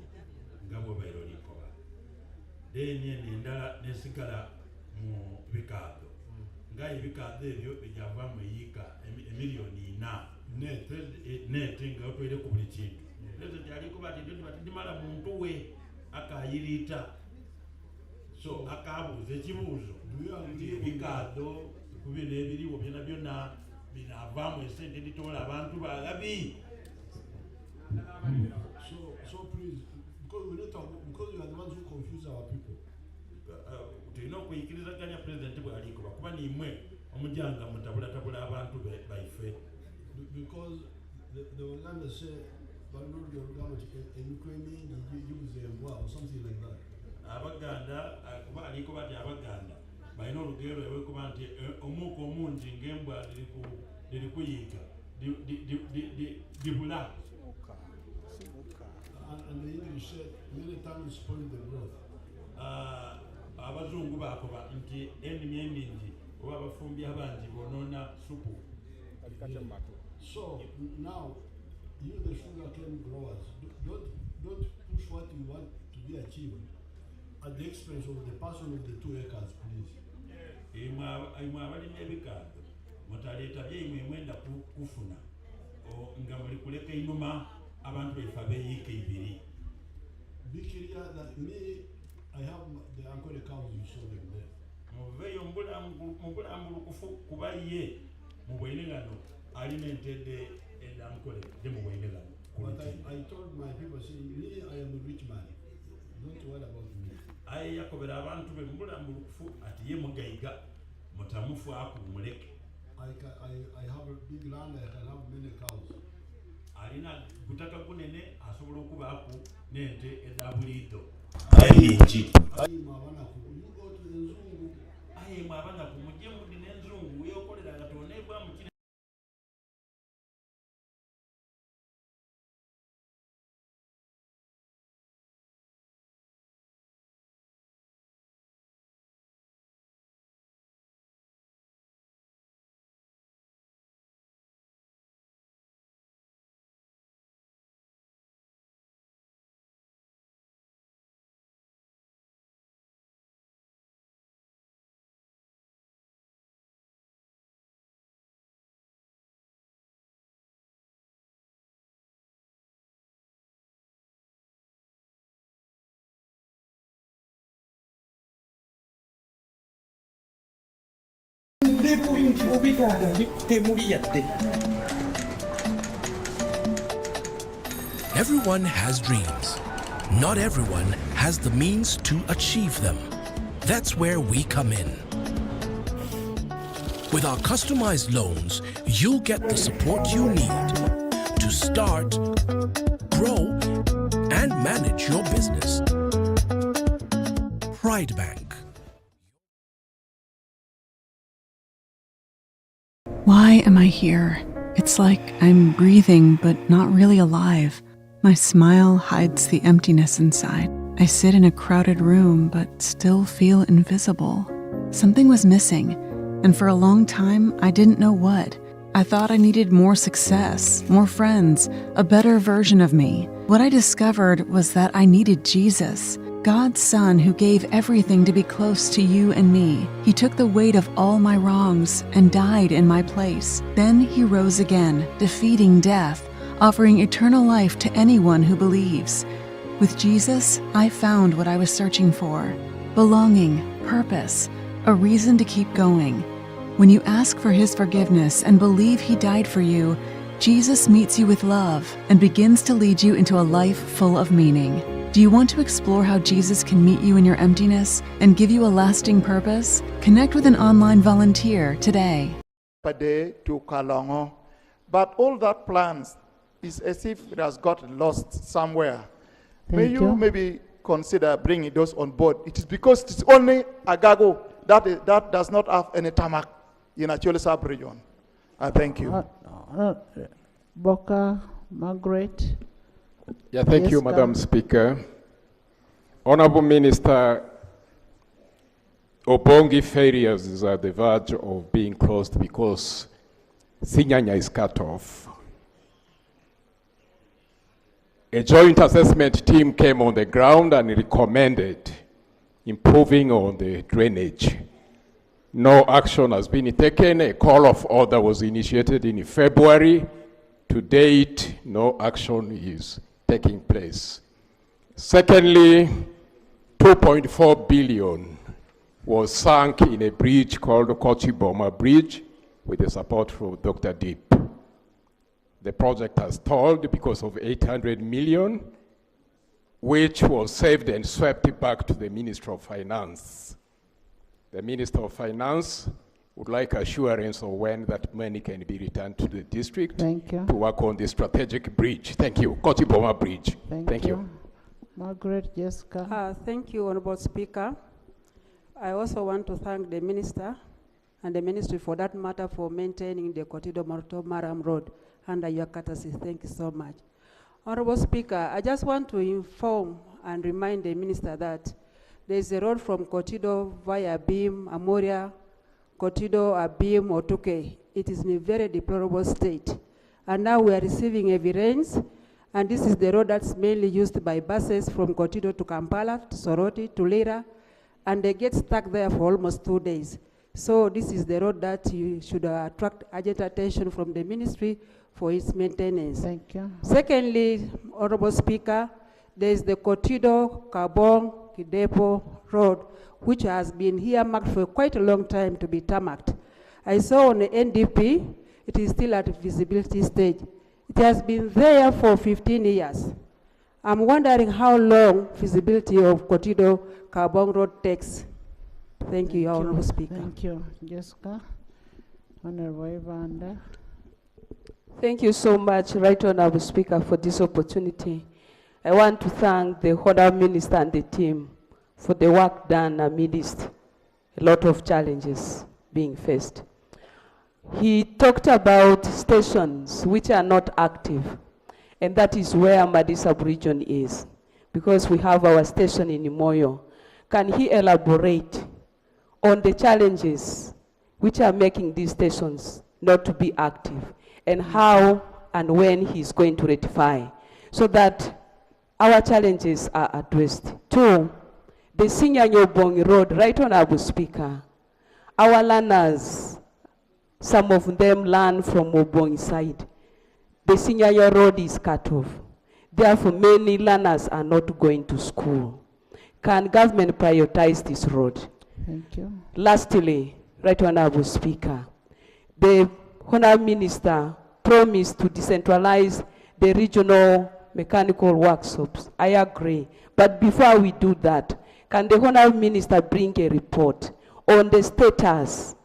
nga bw'obeera olikoba then endala nesigala mu bikaado nga ebikaado ebyo bijava mu eyika emiliyoni 4 net nga otwere ku buli kintu. President aliko bati ndimala muntu we akayirita so akabuuza ekibuuzo nti ebikaado kubino ebiriwo byonna binavaamu esente editoola abantu balabi. So please, because you are the ones who confuse our people. Tulina okuyikirizaganya President bw'alikoba kuba nimwe omujanga mutabulatabula abantu baife. Because the Uganda say, or something like that. Abaganda kuba alikoba ti Abaganda balina olugero lwekuba nti omuuka omungi ng'embwa liri kuyiika dibula. And the English said, many times spoil the broth. Abazungu bakoba nti ennimi eningi oba abafumbi abangi bonoona supu. So now, you the sugarcane growers, don't push what you want to be achieved at the expense of the person of the 2 acres, please. Imwe abalina ebikaado mutaleeta byeimwe mwenda kufuna nga muli kuleka einuma abantu baife abeeyika 2. Be clear that me, I have the Ankole cows, you saw them there. Muveeyo mubulambulukufu kuba ye mu bwenegano alina entedde edankole de mu bwenegano. But I told my people, saying, me, I am a rich man. Don't worry about me. Aye yakobera abantu be mubulambulukufu ati ye mugayiga mutamufu akumuleke. I have a big land, I can have many cows. Alina gutaka gunene asobola okubaako n'ente edabuliido eningi. You go to the Zungu, naye mwabanga kumujje mudi n'enzungu weekolera katonda ebwa mukine. Everyone has dreams. Not everyone has the means to achieve them. That's where we come in. With our customized loans, you'll get the support you need to start, grow, and manage your business. Pride Bank. Why am I here? It's like I'm breathing but not really alive. My smile hides the emptiness inside. I sit in a crowded room but still feel invisible. Something was missing, and for a long time I didn't know what. I thought I needed more success, more friends, a better version of me. What I discovered was that I needed Jesus, God's Son who gave everything to be close to you and me. He took the weight of all my wrongs and died in my place. Then he rose again, defeating death, offering eternal life to anyone who believes. With Jesus, I found what I was searching for: belonging, purpose, a reason to keep going. When you ask for his forgiveness and believe he died for you, Jesus meets you with love and begins to lead you into a life full of meaning. Do you want to explore how Jesus can meet you in your emptiness and give you a lasting purpose? Connect with an online volunteer today. Per day to Kalongo, but all that plans is as if it has got lost somewhere. May you maybe consider bringing those on board. It is because it's only Agago that does not have any tarmac in Acholi sub-region. Thank you. Boka, Margaret. Yeah, thank you, Madam Speaker. Honorable Minister, Obongi failures is at the verge of being closed because Sinyanya is cut off. A joint assessment team came on the ground and recommended improving on the drainage. No action has been taken. A call of order was initiated in February. To date, no action is taking place. Secondly, 2.4 billion was sunk in a bridge called Kochiboma Bridge with the support from Dr. Deep. The project has stalled because of 800 million, which was saved and swept back to the Minister of Finance. The Minister of Finance would like assurance of when that money can be returned to the district to work on the strategic bridge. Thank you. Kochiboma Bridge. Thank you. Margaret, Jessica. Thank you, Honorable Speaker. I also want to thank the Minister and the Ministry for that matter for maintaining the Kotido Morto Maram Road under your courtesy. Thank you so much. Honorable Speaker, I just want to inform and remind the Minister that there is a road from Kotido via Beam, Amoria, Kotido, Abim, Otuke. It is in a very deplorable state. And now we are receiving heavy rains, and this is the road that's mainly used by buses from Kotido to Kampala, to Soroti, to Lira, and they get stuck there for almost 2 days. So this is the road that you should attract urgent attention from the ministry for its maintenance. Thank you. Secondly, Honorable Speaker, there is the Kotido, Kabong, Kidepo Road, which has been here marked for quite a long time to be tarmacked. I saw on the NDP, it is still at feasibility stage. It has been there for 15 years. I'm wondering how long feasibility of Kotido Kabong Road takes. Thank you, Honorable Speaker. Thank you. Jessica. Honorable Evander. Thank you so much, Right Honorable Speaker, for this opportunity. I want to thank the Honorable Minister and the team for the work done amidst a lot of challenges being faced. He talked about stations which are not active, and that is where Madi sub-region is, because we have our station in Moyo. Can he elaborate on the challenges which are making these stations not to be active, and how and when he's going to rectify, so that our challenges are addressed? Two, the Sinyanyobongi Road, right on Abu Speaker, our learners, some of them learn from Obongi side. The Sinyanya Road is cut off. Therefore, many learners are not going to school. Can government prioritize this road? Thank you. Lastly, Right Honorable Speaker, the Honorable Minister promised to decentralize the regional mechanical workshops. I agree. But before we do that, can the Honorable Minister bring a report on the status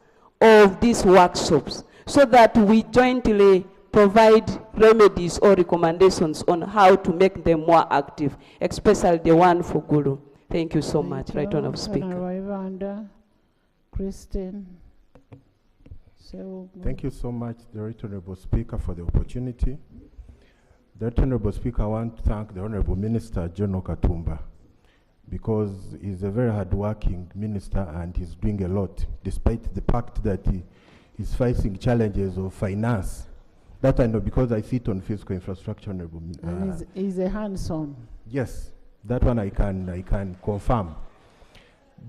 of these workshops, so that we jointly provide remedies or recommendations on how to make them more active, especially the one for Gulu? Thank you so much, Right Honorable Speaker. Christine. Thank you so much, the Right Honorable Speaker, for the opportunity. The Right Honorable Speaker, I want to thank the Honorable Minister, John Okatumba, because he's a very hard-working minister and he's doing a lot, despite the fact that he is facing challenges of finance. That I know because I sit on fiscal infrastructure, Honorable. And he's a hands-on. Yes, that one I can confirm.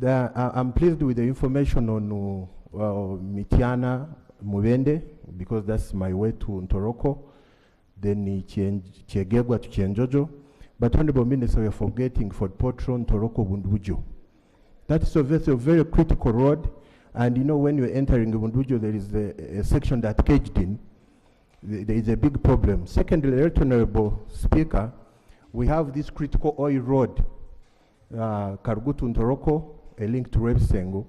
I'm pleased with the information on Mitiana Mubende, because that's my way to Ntoroko, then Chiegegwa to Chienjojo. But Honorable Minister, you're forgetting Fort Potron, Ntoroko, Bundujo. That is a very critical road. And you know, when you're entering Bundujo, there is a section that caged in. There is a big problem. Secondly, Right Honorable Speaker, we have this critical oil road, Karugutu Ntoroko, a link to Repsengo.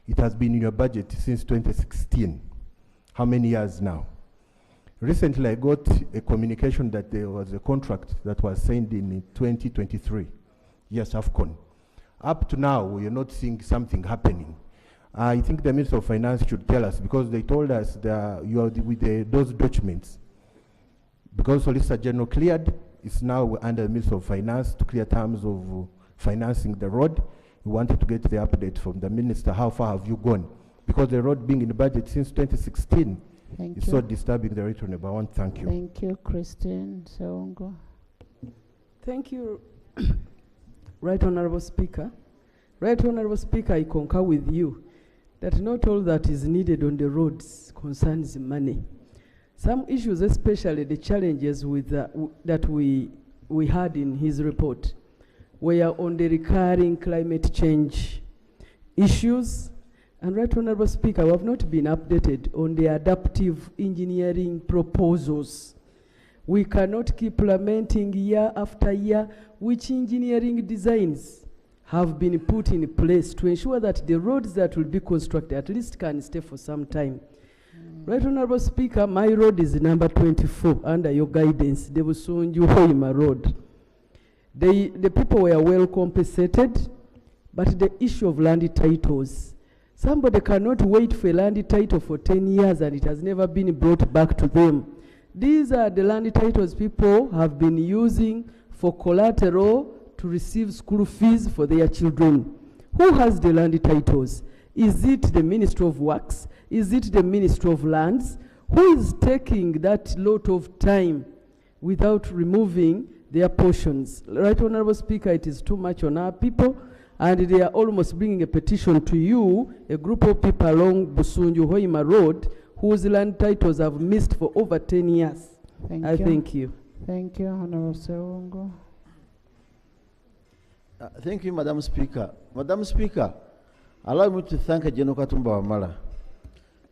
It has been in your budget since 2016. How many years now? Recently, I got a communication that there was a contract that was signed in 2023. Yes, AFCON. Up to now, we are not seeing something happening. I think the Minister of Finance should tell us, because they told us that you are with those documents. Because Solicitor General cleared, it's now under the Minister of Finance to clear terms of financing the road. We wanted to get the update from the Minister. How far have you gone? Because the road being in the budget since 2016 is so disturbing the Right Honorable. I want to thank you. Thank you, Christine Seongo. Thank you, Right Honorable Speaker. Right Honorable Speaker, I concur with you that not all that is needed on the roads concerns money. Some issues, especially the challenges with that we had in his report, were on the recurring climate change issues. And Right Honorable Speaker, we have not been updated on the adaptive engineering proposals. We cannot keep lamenting year after year which engineering designs have been put in place to ensure that the roads that will be constructed at least can stay for some time. Right Honorable Speaker, my road is number 24 under your guidance, the Busunju Hoima Road. The people were well compensated, but the issue of land titles, somebody cannot wait for a land title for 10 years and it has never been brought back to them. These are the land titles people have been using for collateral to receive school fees for their children. Who has the land titles? Is it the Ministry of Works? Is it the Ministry of Lands? Who is taking that lot of time without removing their portions? Right Honorable Speaker, it is too much on our people, and they are almost bringing a petition to you, a group of people along Busunju Hoima Road, whose land titles have missed for over 10 years. Thank you. Thank you, Honorable Seongo. Thank you, Madam Speaker. Madam Speaker, allow me to thank General Katumba Wamala.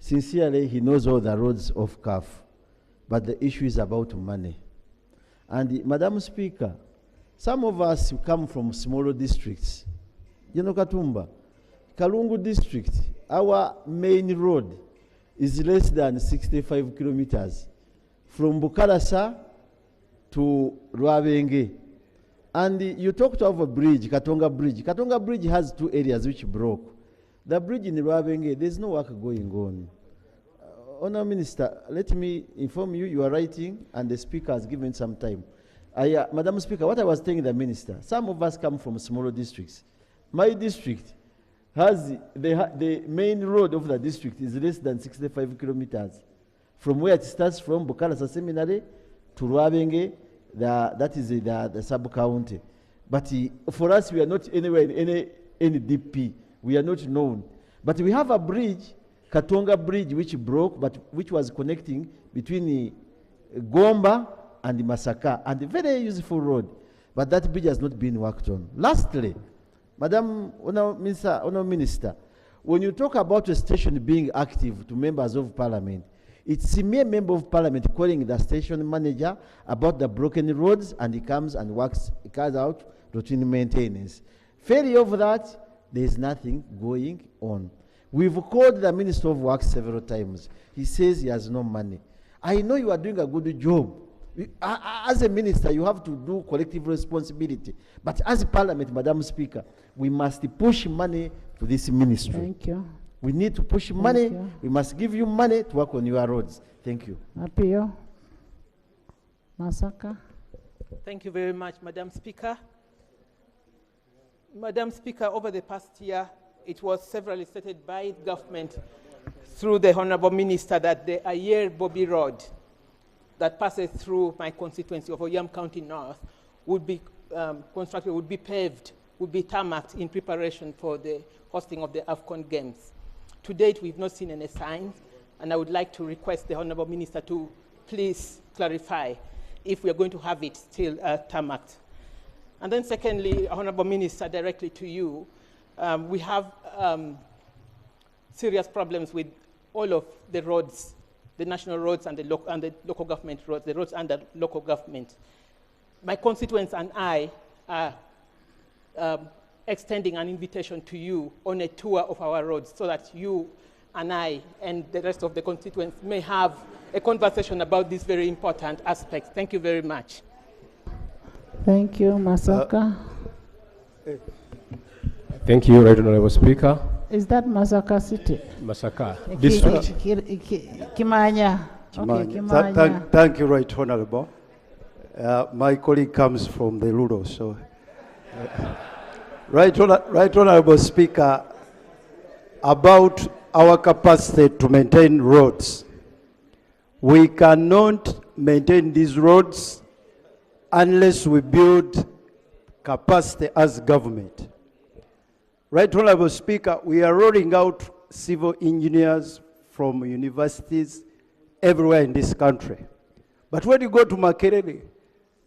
Sincerely, he knows all the roads of CAF, but the issue is about money. And Madam Speaker, some of us come from smaller districts. General Katumba, Kalungu district, our main road is less than 65 kilometers from Bukalasa to Revolving. And you talked of a bridge, Katonga Bridge. Katonga Bridge has two areas which broke. The bridge in Revolving, there's no work going on. Honourable Minister, let me inform you, you are writing and the Speaker has given some time. Madam Speaker, what I was telling the Minister, some of us come from smaller districts. My district has, the main road of the district is less than 65 kilometers. From where it starts from Bukalasa Seminary to Revolving, that is the sub-county. But for us, we are not anywhere in any DP. We are not known. But we have a bridge, Katonga Bridge, which broke, but which was connecting between Gomba and Masaka, and a very useful road. But that bridge has not been worked on. Lastly, Madam Honourable Minister, when you talk about a station being active to members of Parliament, it's a mere member of Parliament calling the station manager about the broken roads, and he comes and works, he carries out routine maintenance. Failure of that, there is nothing going on. We've called the Minister of Works several times. He says he has no money. I know you are doing a good job. As a minister, you have to do collective responsibility. But as a Parliament, Madam Speaker, we must push money to this ministry. Thank you. We need to push money. We must give you money to work on your roads. Thank you. Apio. Masaka. Thank you very much, Madam Speaker. Madam Speaker, over the past year, it was severally stated by the government through the Honourable Minister that the Ayer Bobby Road that passes through my constituency of Oyam County North would be constructed, would be paved, would be tarmacked in preparation for the hosting of the AFCON Games. To date, we've not seen any signs, and I would like to request the Honourable Minister to please clarify if we are going to have it still tarmacked. And then secondly, Honourable Minister, directly to you, we have serious problems with all of the roads, the national roads and the local government roads, the roads under local government. My constituents and I are extending an invitation to you on a tour of our roads so that you and I and the rest of the constituents may have a conversation about this very important aspect. Thank you very much. Thank you, Masaka. Thank you, Right Honourable Speaker. Is that Masaka City? Masaka District. Kimanya. Okay, Kimanya. Thank you, Right Honourable. My colleague comes from the Ludo, so. Right Honourable Speaker, about our capacity to maintain roads. We cannot maintain these roads unless we build capacity as government. Right Honourable Speaker, we are rolling out civil engineers from universities everywhere in this country. But when you go to Makerere,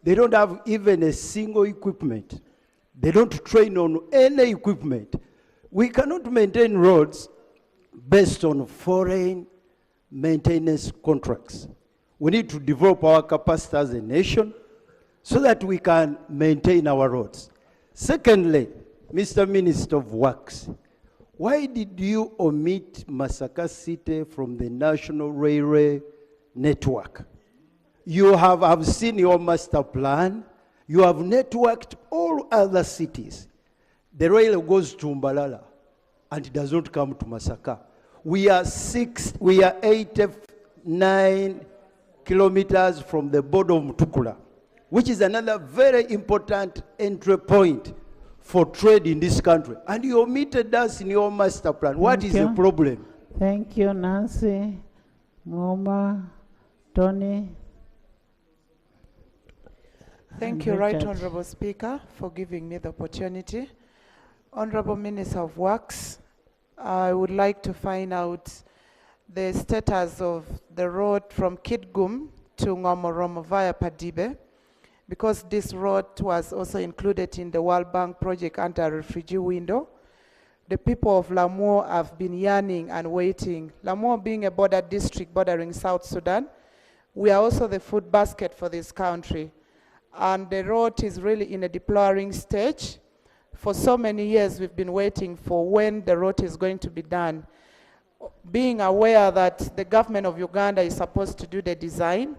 they don't have even a single equipment. They don't train on any equipment. We cannot maintain roads based on foreign maintenance contracts. We need to develop our capacity as a nation so that we can maintain our roads. Secondly, Mr. Minister of Works, why did you omit Masaka City from the National Railway Network? You have seen your master plan. You have networked all other cities. The rail goes to Mbalala and it does not come to Masaka. We are 89 kilometers from the border of Mutukula, which is another very important entry point for trade in this country. And you omitted us in your master plan. What is the problem? Thank you, Nancy, Ngoma, Tony. Thank you, Right Honourable Speaker, for giving me the opportunity. Honourable Minister of Works, I would like to find out the status of the road from Kitgum to Ngomoromo via Padibe, because this road was also included in the World Bank project under refugee window. The people of Lamu have been yearning and waiting. Lamu being a border district bordering South Sudan, we are also the food basket for this country. And the road is really in a deploring stage. For so many years, we've been waiting for when the road is going to be done. Being aware that the government of Uganda is supposed to do the design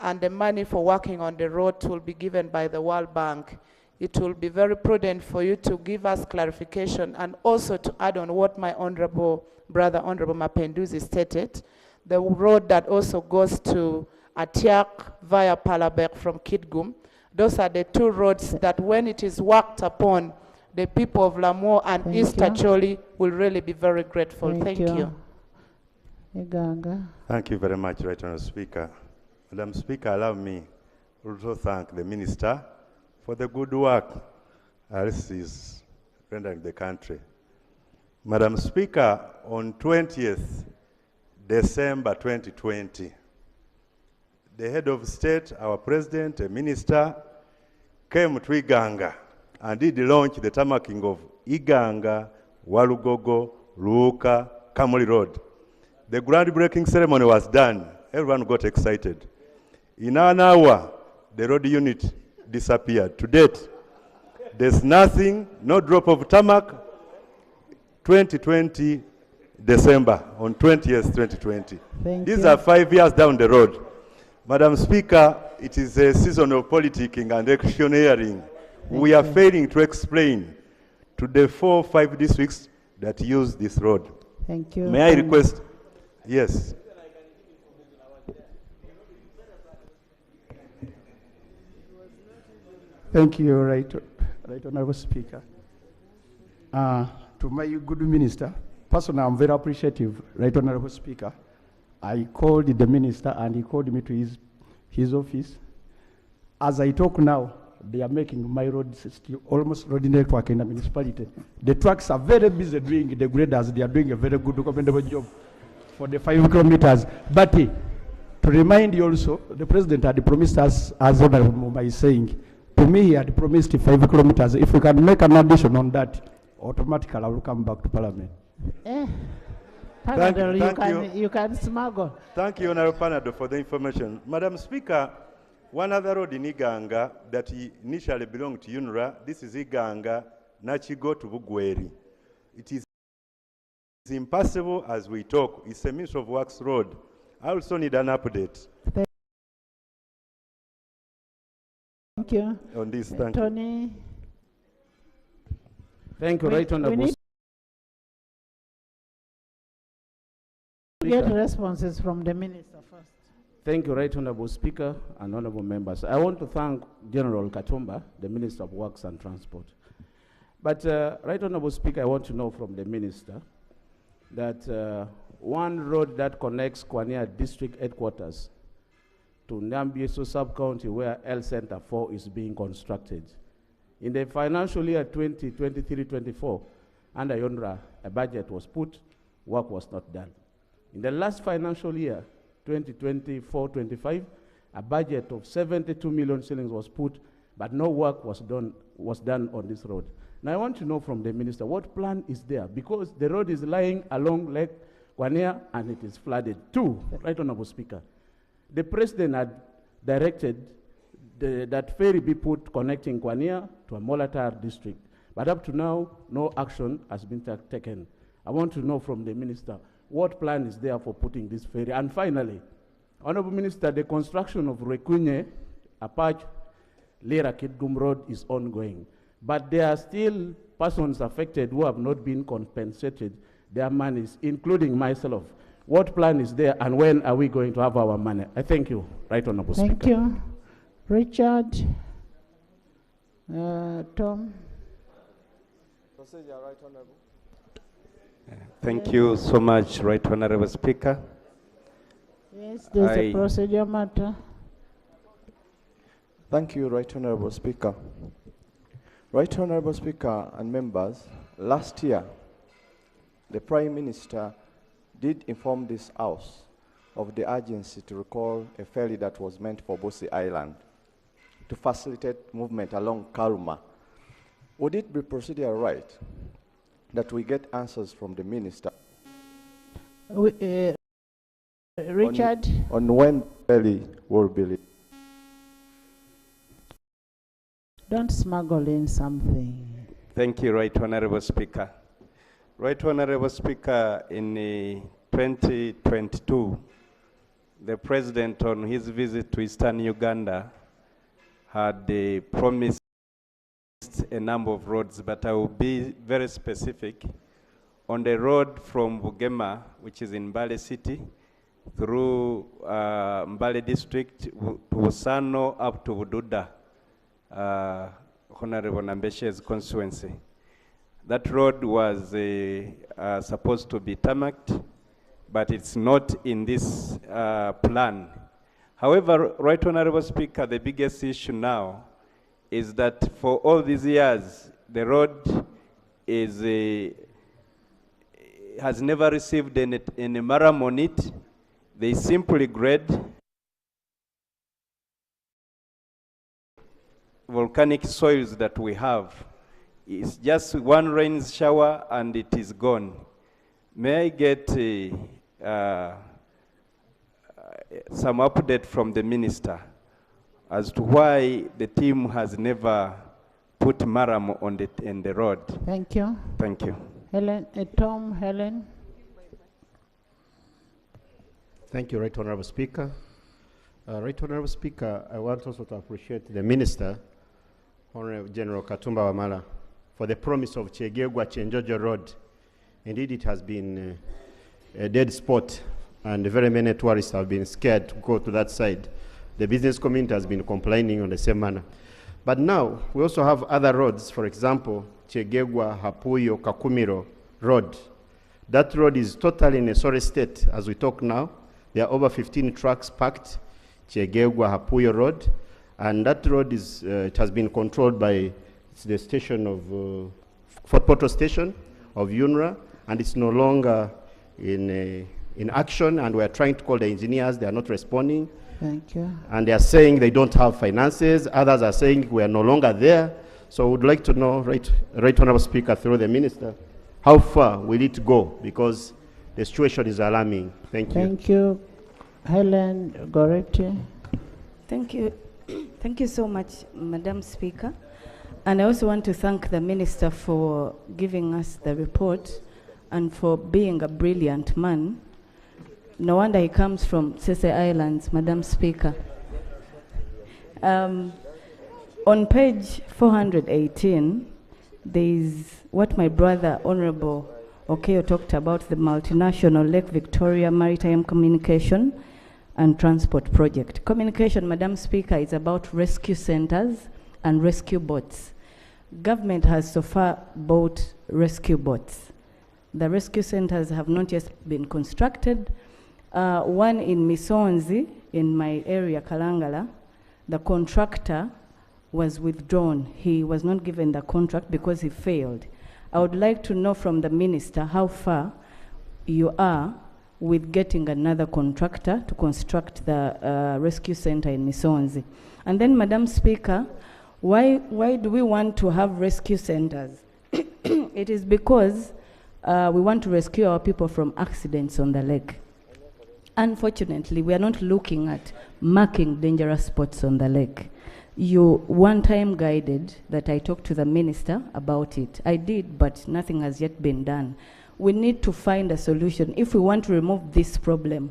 and the money for working on the road will be given by the World Bank. it will be very prudent for you to give us clarification and also to add on what my honorable brother, Honorable Mapenduzi, stated. The road that also goes to Atiak via Palabek from Kitgum. Those are the two roads that when it is worked upon, the people of Lamour and East Acholi will really be very grateful. Thank you. Iganga. Thank you very much, Right Honourable Speaker. Madam Speaker, allow me also thank the Minister for the good work Alice is rendering the country. Madam Speaker, on 20th December 2020, the head of state, our president, a minister, came to Iganga and did launch the tarmacking of Iganga, Walugogo, Luuka, Kamuli Road. The groundbreaking ceremony was done. Everyone got excited. In an hour, the road unit disappeared. To date, there's nothing, no drop of tarmac. 2020 December, on 20th, 2020. These are 5 years down the road. Madam Speaker, it is a season of politicking and electioneering. We are failing to explain to the 4 or 5 districts that use this road. Thank you. May I request? Yes. Thank you, Right Honourable Speaker. To my good minister, personally, I'm very appreciative, Right Honourable Speaker. I called the minister and he called me to his office. As I talk now, they are making my roads almost road network in the municipality. The trucks are very busy doing the graders. They are doing a very good, commendable job for the 5 kilometers. But to remind you also, the president had promised us, as Honourable Mumba is saying, to me he had promised 5 kilometers. If we can make an addition on that, automatically I will come back to Parliament. You can smuggle. Thank you, Honourable Panado, for the information. Madam Speaker, one other road in Iganga that initially belonged to UNRA, this is Iganga, Nachigo to Bugweri. It is impassable as we talk. It's a Ministry of Works road. I also need an update. Thank you. On this, thank Tony. you. Thank you, Right Honourable. Get responses from the minister first. Thank you, Right Honourable Speaker and honourable members. I want to thank General Katumba, the Minister of Works and Transport. But Right Honourable Speaker, I want to know from the minister that one road that connects Kwania District Headquarters to Nyambieso Sub-County where L Center 4 is being constructed. In the financial year 2023-24, under UNRA, a budget was put, work was not done. In the last financial year, 2024-25, a budget of 72 million shillings was put, but no work was done on this road. Now I want to know from the minister, what plan is there? Because the road is lying along Lake Kwania and it is flooded. 2, Right Honourable Speaker, the president had directed that ferry be put connecting Kwania to a Molatar district. But up to now, no action has been taken. I want to know from the minister, what plan is there for putting this ferry? And finally, Honourable Minister, the construction of Rekunye, Apach, Lira Kitgum Road is ongoing. But there are still persons affected who have not been compensated their monies, including myself. What plan is there and when are we going to have our money? I thank you, Right Honourable Speaker. Thank you. Richard. Tom. Procedure, Right Honourable. Thank you so much, Right Honourable Speaker. Yes, there's a procedure matter. Thank you, Right Honourable Speaker. Right Honourable Speaker and members, last year, the Prime Minister did inform this House of the urgency to recall a ferry that was meant for Bosi Island to facilitate movement along Karuma. Would it be procedural right that we get answers from the Minister Richard? on when the ferry will be released? Don't smuggle in something. Thank you, Right Honourable Speaker. Right Honourable Speaker, in 2022, the President on his visit to Eastern Uganda had promised a number of roads, but I will be very specific. On the road from Bugema, which is in Mbale City, through Mbale District, to Usano, up to Bududa, Honorable Nambeshe's constituency. That road was supposed to be tarmacked, but it's not in this plan. However, Right Honorable Speaker, the biggest issue now is that for all these years, the road is has never received any maram on it. They simply grade volcanic soils that we have. It's just one rain shower and it is gone. May I get some update from the minister as to why the team has never put maram on the road? Thank you. Thank you. Helen, Helen. Thank you, Right Honorable Speaker. Right Honorable Speaker, I want also to appreciate the Minister, Honorable General Katumba Wamala, for the promise of Chegegwa Chenjojo Road. Indeed, it has been a dead spot, and very many tourists have been scared to go to that side. The business community has been complaining on the same manner. But now, we also have other roads, for example, Chegegwa, Hapuyo, Kakumiro Road. That road is totally in a sorry state as we talk now. There are over 15 trucks parked, Chegegwa, Hapuyo Road, and that road is, it has been controlled by the station of, Fort Portal Station of UNRA, and it's no longer in action, and we're trying to call the engineers, they are not responding. Thank you. And they are saying they don't have finances, others are saying we are no longer there. So I would like to know, Right Honorable Speaker, through the Minister, how far will it go? Because the situation is alarming. Thank you. Thank you. Helen Goretti. Thank you. Thank you so much, Madam Speaker. And I also want to thank the Minister for giving us the report and for being a brilliant man. No wonder he comes from Sese Islands, Madam Speaker. On page 418, there is what my brother, Honorable Okeo, talked about, the multinational Lake Victoria Maritime Communication and Transport Project. Communication, Madam Speaker, is about rescue centers and rescue boats. Government has so far bought rescue boats. The rescue centers have not yet been constructed. One in Misonzi, in my area, Kalangala, the contractor was withdrawn. He was not given the contract because he failed. I would like to know from the Minister how far you are with getting another contractor to construct the rescue center in Misonzi. And then, Madam Speaker, why do we want to have rescue centers? It is because we want to rescue our people from accidents on the lake. Unfortunately, we are not looking at marking dangerous spots on the lake. You one time guided that I talked to the Minister about it. I did, but nothing has yet been done. We need to find a solution if we want to remove this problem.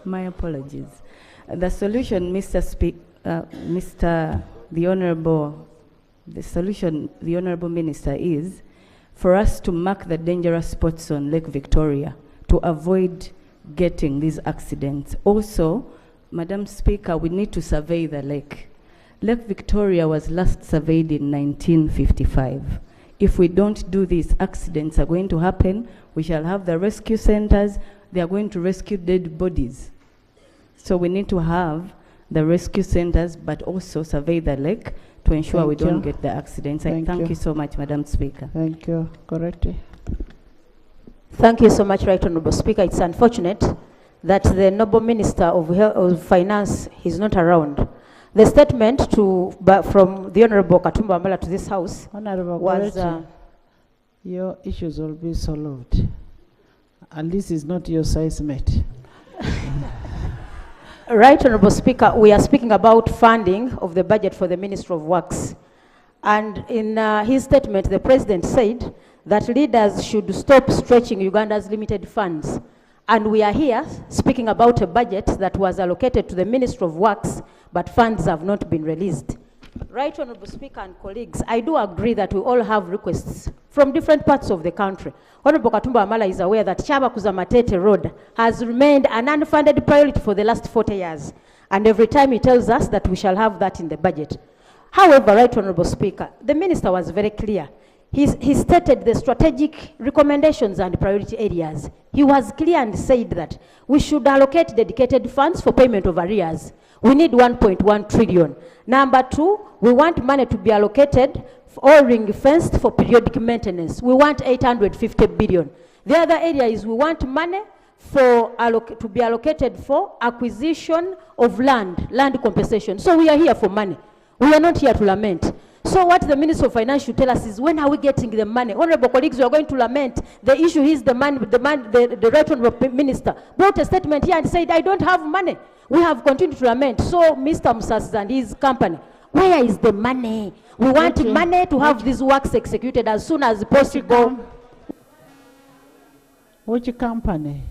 My apologies. The solution, the solution, the Honorable Minister, is for us to mark the dangerous spots on Lake Victoria to avoid getting these accidents. Also, Madam Speaker, we need to survey the lake. Lake Victoria was last surveyed in 1955. If we don't do this, accidents are going to happen. We shall have the rescue centers. They are going to rescue dead bodies. So we need to have the rescue centers, but also survey the lake to ensure we don't get the accidents. Thank you so much, Madam Speaker. Thank you. Correct. Thank you so much, Right Honourable Speaker. It's unfortunate that the Noble Minister of Finance is not around. The statement from the Honourable Katumba Wamala to this House was... your issues will be solved. And this is not your size mate. Right Honourable Speaker, we are speaking about funding of the budget for the Ministry of Works. And in his statement, the President said that leaders should stop stretching Uganda's limited funds And we are here speaking about a budget that was allocated to the Ministry of Works, but funds have not been released. Right, Honorable Speaker and colleagues, I do agree that we all have requests from different parts of the country. Honorable Katumba Wamala is aware that Chabakuza Matete Road has remained an unfunded priority for the last 40 years. And every time he tells us that we shall have that in the budget. However, Right Honorable Speaker, the Minister was very clear. He stated the strategic recommendations and priority areas. He was clear and said that we should allocate dedicated funds for payment of arrears. We need 1.1 trillion. Number two, we want money to be allocated or ring-fenced for periodic maintenance. We want 850 billion. The other area is we want money to be allocated for acquisition of land compensation. So we are here for money. We are not here to lament. So what the Minister of Finance should tell us is, when are we getting the money? Honorable colleagues, we are going to lament. The issue is the Right Honorable Minister brought a statement here and said, I don't have money. We have continued to lament. So Mr. Musas and his company, where is the money? We want money to have these works executed as soon as possible. Which company?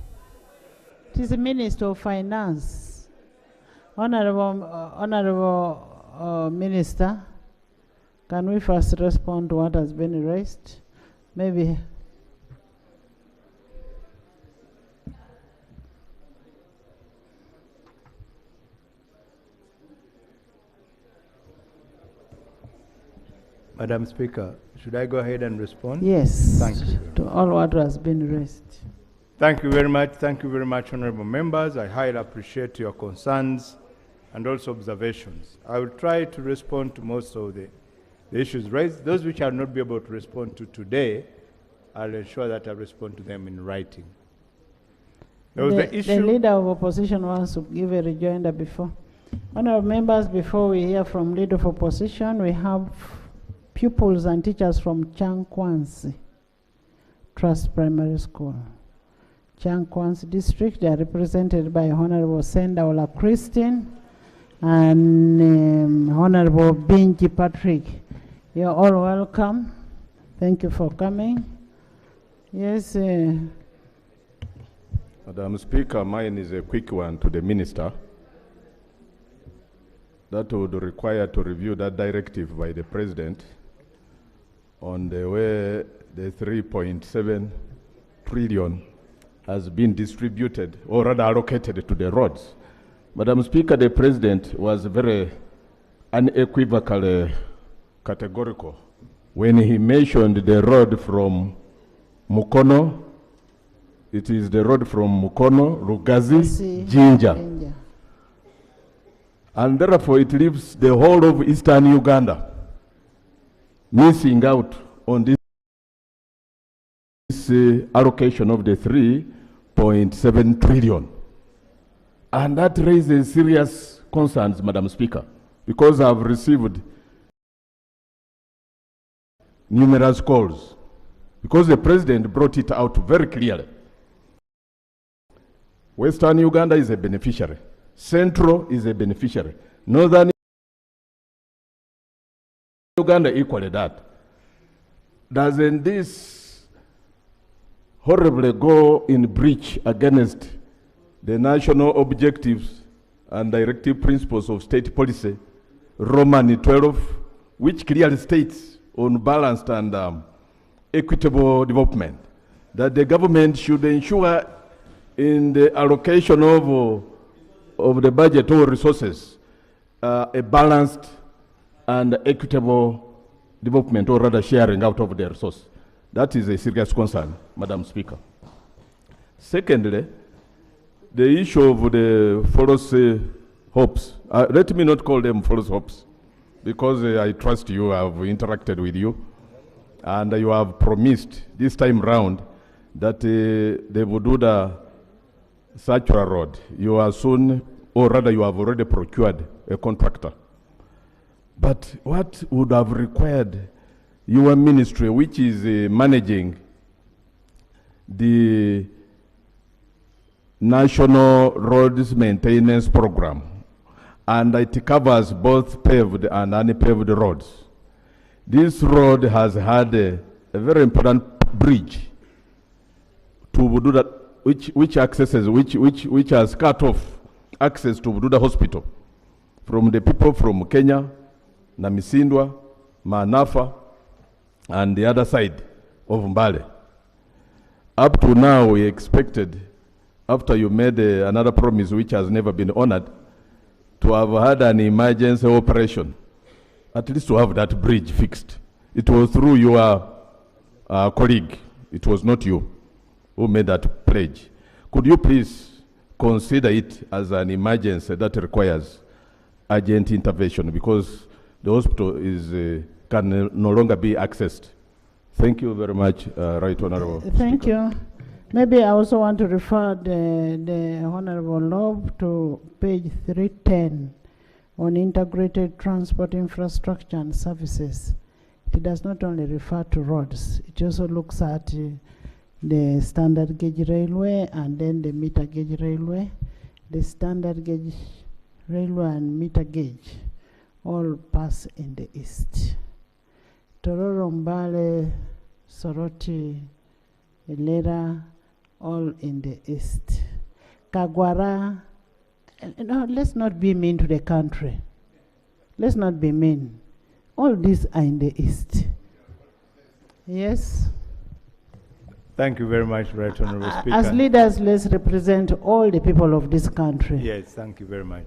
It is the Minister of Finance. Honorable Minister, can we first respond to what has been raised? Maybe. Madam Speaker, should I go ahead and respond? Yes. Thank you. To all what has been raised. Thank you very much. Thank you very much, honorable members. I highly appreciate your concerns and also observations. I will try to respond to most of the issues raised. Those which I will not be able to respond to today, I'll ensure that I respond to them in writing. There was the issue. The leader of opposition wants to give a rejoinder before. Honorable members, before we hear from leader of opposition, we have pupils and teachers from Chankwansi Trust Primary School. Chankwansi District, they are represented by Honorable Sendaola Christine and Honorable Binji Patrick. You're all welcome. Thank you for coming. Yes. Madam Speaker, mine is a quick one to the Minister. That would require to review that directive by the President on the way the 3.7 trillion has been distributed or rather allocated to the roads. Madam Speaker, the President was very unequivocally categorical when he mentioned the road from Mukono. It is the road from Mukono, Rugazi, Jinja. And therefore it leaves the whole of Eastern Uganda missing out on this allocation of the 3.7 trillion. And that raises serious concerns, Madam Speaker, because I've received numerous calls, because the President brought it out very clearly. Western Uganda is a beneficiary. Central is a beneficiary. Northern Uganda equally that. Doesn't this horribly go in breach against the national objectives and directive principles of state policy, Roman 12, which clearly states on balanced and equitable development, that the government should ensure in the allocation of the budget or resources a balanced and equitable development, or rather sharing out of the resource. That is a serious concern, Madam Speaker. Secondly, the issue of the false hopes. Let me not call them false hopes, because I trust you, I have interacted with you, and you have promised this time round that they will do the Sachura Road. You are soon, or rather you have already procured a contractor. But what would have required your ministry, which is managing the National Roads Maintenance Program, and it covers both paved and unpaved roads. This road has had a very important bridge to do that which has cut off access to Bududa Hospital from the people from Kenya, Namisindwa, Manafa, and the other side of Mbale. Up to now, we expected, after you made another promise which has never been honored, to have had an emergency operation, at least to have that bridge fixed. It was through your colleague. It was not you who made that pledge. Could you please consider it as an emergency that requires urgent intervention, because the hospital is can no longer be accessed? Thank you very much, Right Honorable. Thank you. Maybe I also want to refer the Honorable Lob to page 310 on integrated transport infrastructure and services. It does not only refer to roads, it also looks at the standard gauge railway and then the meter gauge railway. The standard gauge railway and meter gauge all pass in the east. Tororo, Mbale, Soroti, Elera, all in the east. Kagwara, no, let's not be mean to the country. Let's not be mean. All these are in the east. Yes? Thank you very much, Right Honorable Speaker. As leaders, let's represent all the people of this country. Yes, thank you very much.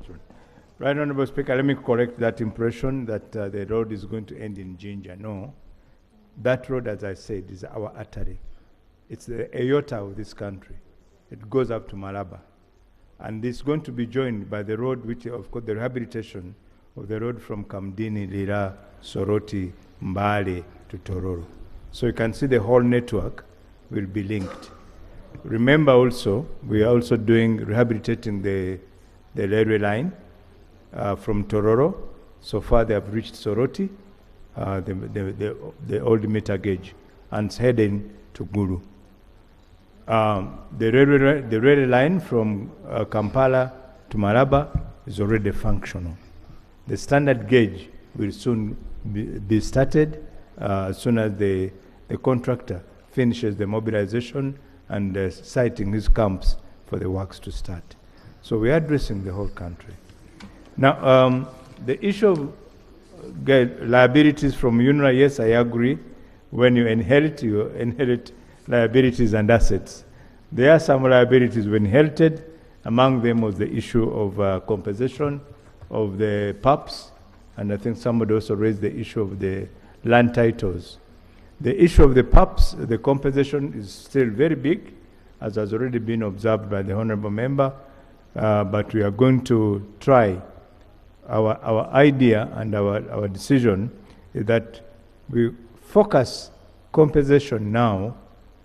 Right Honorable Speaker, let me correct that impression that the road is going to end in Jinja. No. That road, as I said, is our artery. It's the aorta of this country. It goes up to Malaba. And it's going to be joined by the road, which, of course, the rehabilitation of the road from Kamdini, Lira, Soroti, Mbale to Tororo. So you can see the whole network will be linked. Remember also, we are also rehabilitating the railway line from Tororo. So far they have reached Soroti, the old meter gauge, and it's heading to Guru. The railway line from Kampala to Malaba is already functional. The standard gauge will soon be started as soon as the contractor finishes the mobilization and siting his camps for the works to start. So we are addressing the whole country. Now, the issue of liabilities from UNRWA, yes, I agree. When you inherit liabilities and assets. There are some liabilities we inherited. Among them was the issue of compensation of the PAPs, and I think somebody also raised the issue of the land titles. The issue of the PAPs, the compensation is still very big, as has already been observed by the Honourable Member, but we are going to try. Our idea and our decision is that we focus compensation now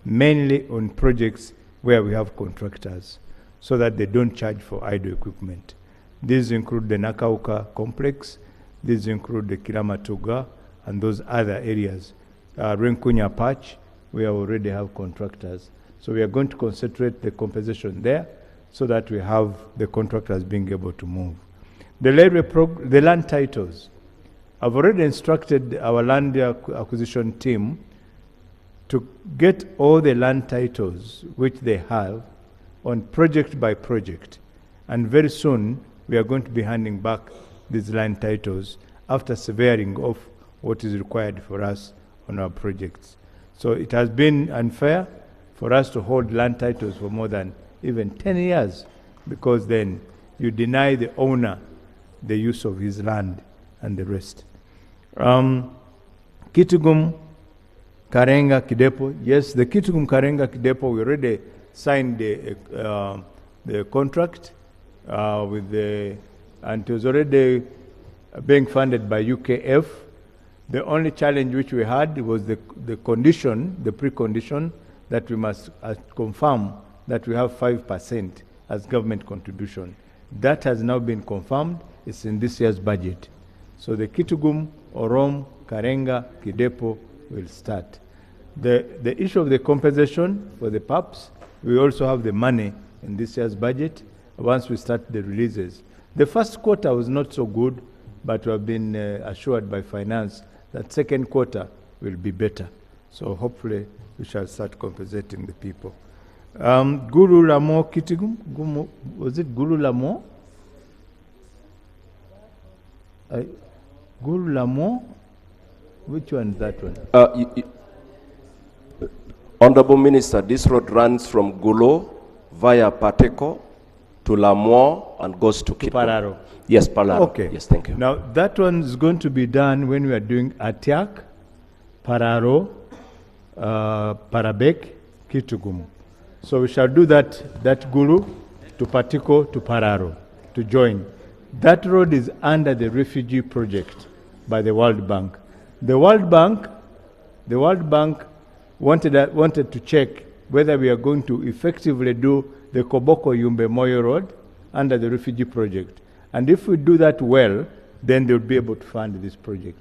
mainly on projects where we have contractors, so that they don't charge for idle equipment. These include the Nakauka complex, these include the Kiramatuga, and those other areas. Renkunya Patch, we already have contractors. So we are going to concentrate the compensation there, so that we have the contractors being able to move. The land titles. I've already instructed our land acquisition team to get all the land titles which they have on project by project. And very soon, we are going to be handing back these land titles after surveying of what is required for us on our projects. So it has been unfair for us to hold land titles for more than even 10 years, because then you deny the owner the use of his land and the rest. Kitugum, Karenga, Kidepo. Yes, the Kitugum, Karenga, Kidepo, we already signed the contract with and it was already being funded by UKF. The only challenge which we had was the condition, the precondition, that we must confirm that we have 5% as government contribution. That has now been confirmed. It's in this year's budget. So the Kitugum, Orom, Karenga, Kidepo will start. The issue of the compensation for the PAPs, we also have the money in this year's budget once we start the releases. The first quarter was not so good, but we have been assured by finance that second quarter will be better. So hopefully we shall start compensating the people. Guru Lamo Kitgum, was it Guru Lamo? Guru Lamo? Which one is that one? Honorable Minister, this road runs from Gulo via Pateco to Lamour and goes to Pararo. Yes, Pararo. Okay. Yes, thank you. Now, that one is going to be done when we are doing Atiak, Pararo, Parabek, Kitugum. So we shall do that Gulu to Patiko to Pararo to join. That road is under the refugee project by the World Bank. The World Bank wanted to check whether we are going to effectively do the Koboko Yumbe Moyo Road under the refugee project. And if we do that well, then they'll be able to fund this project.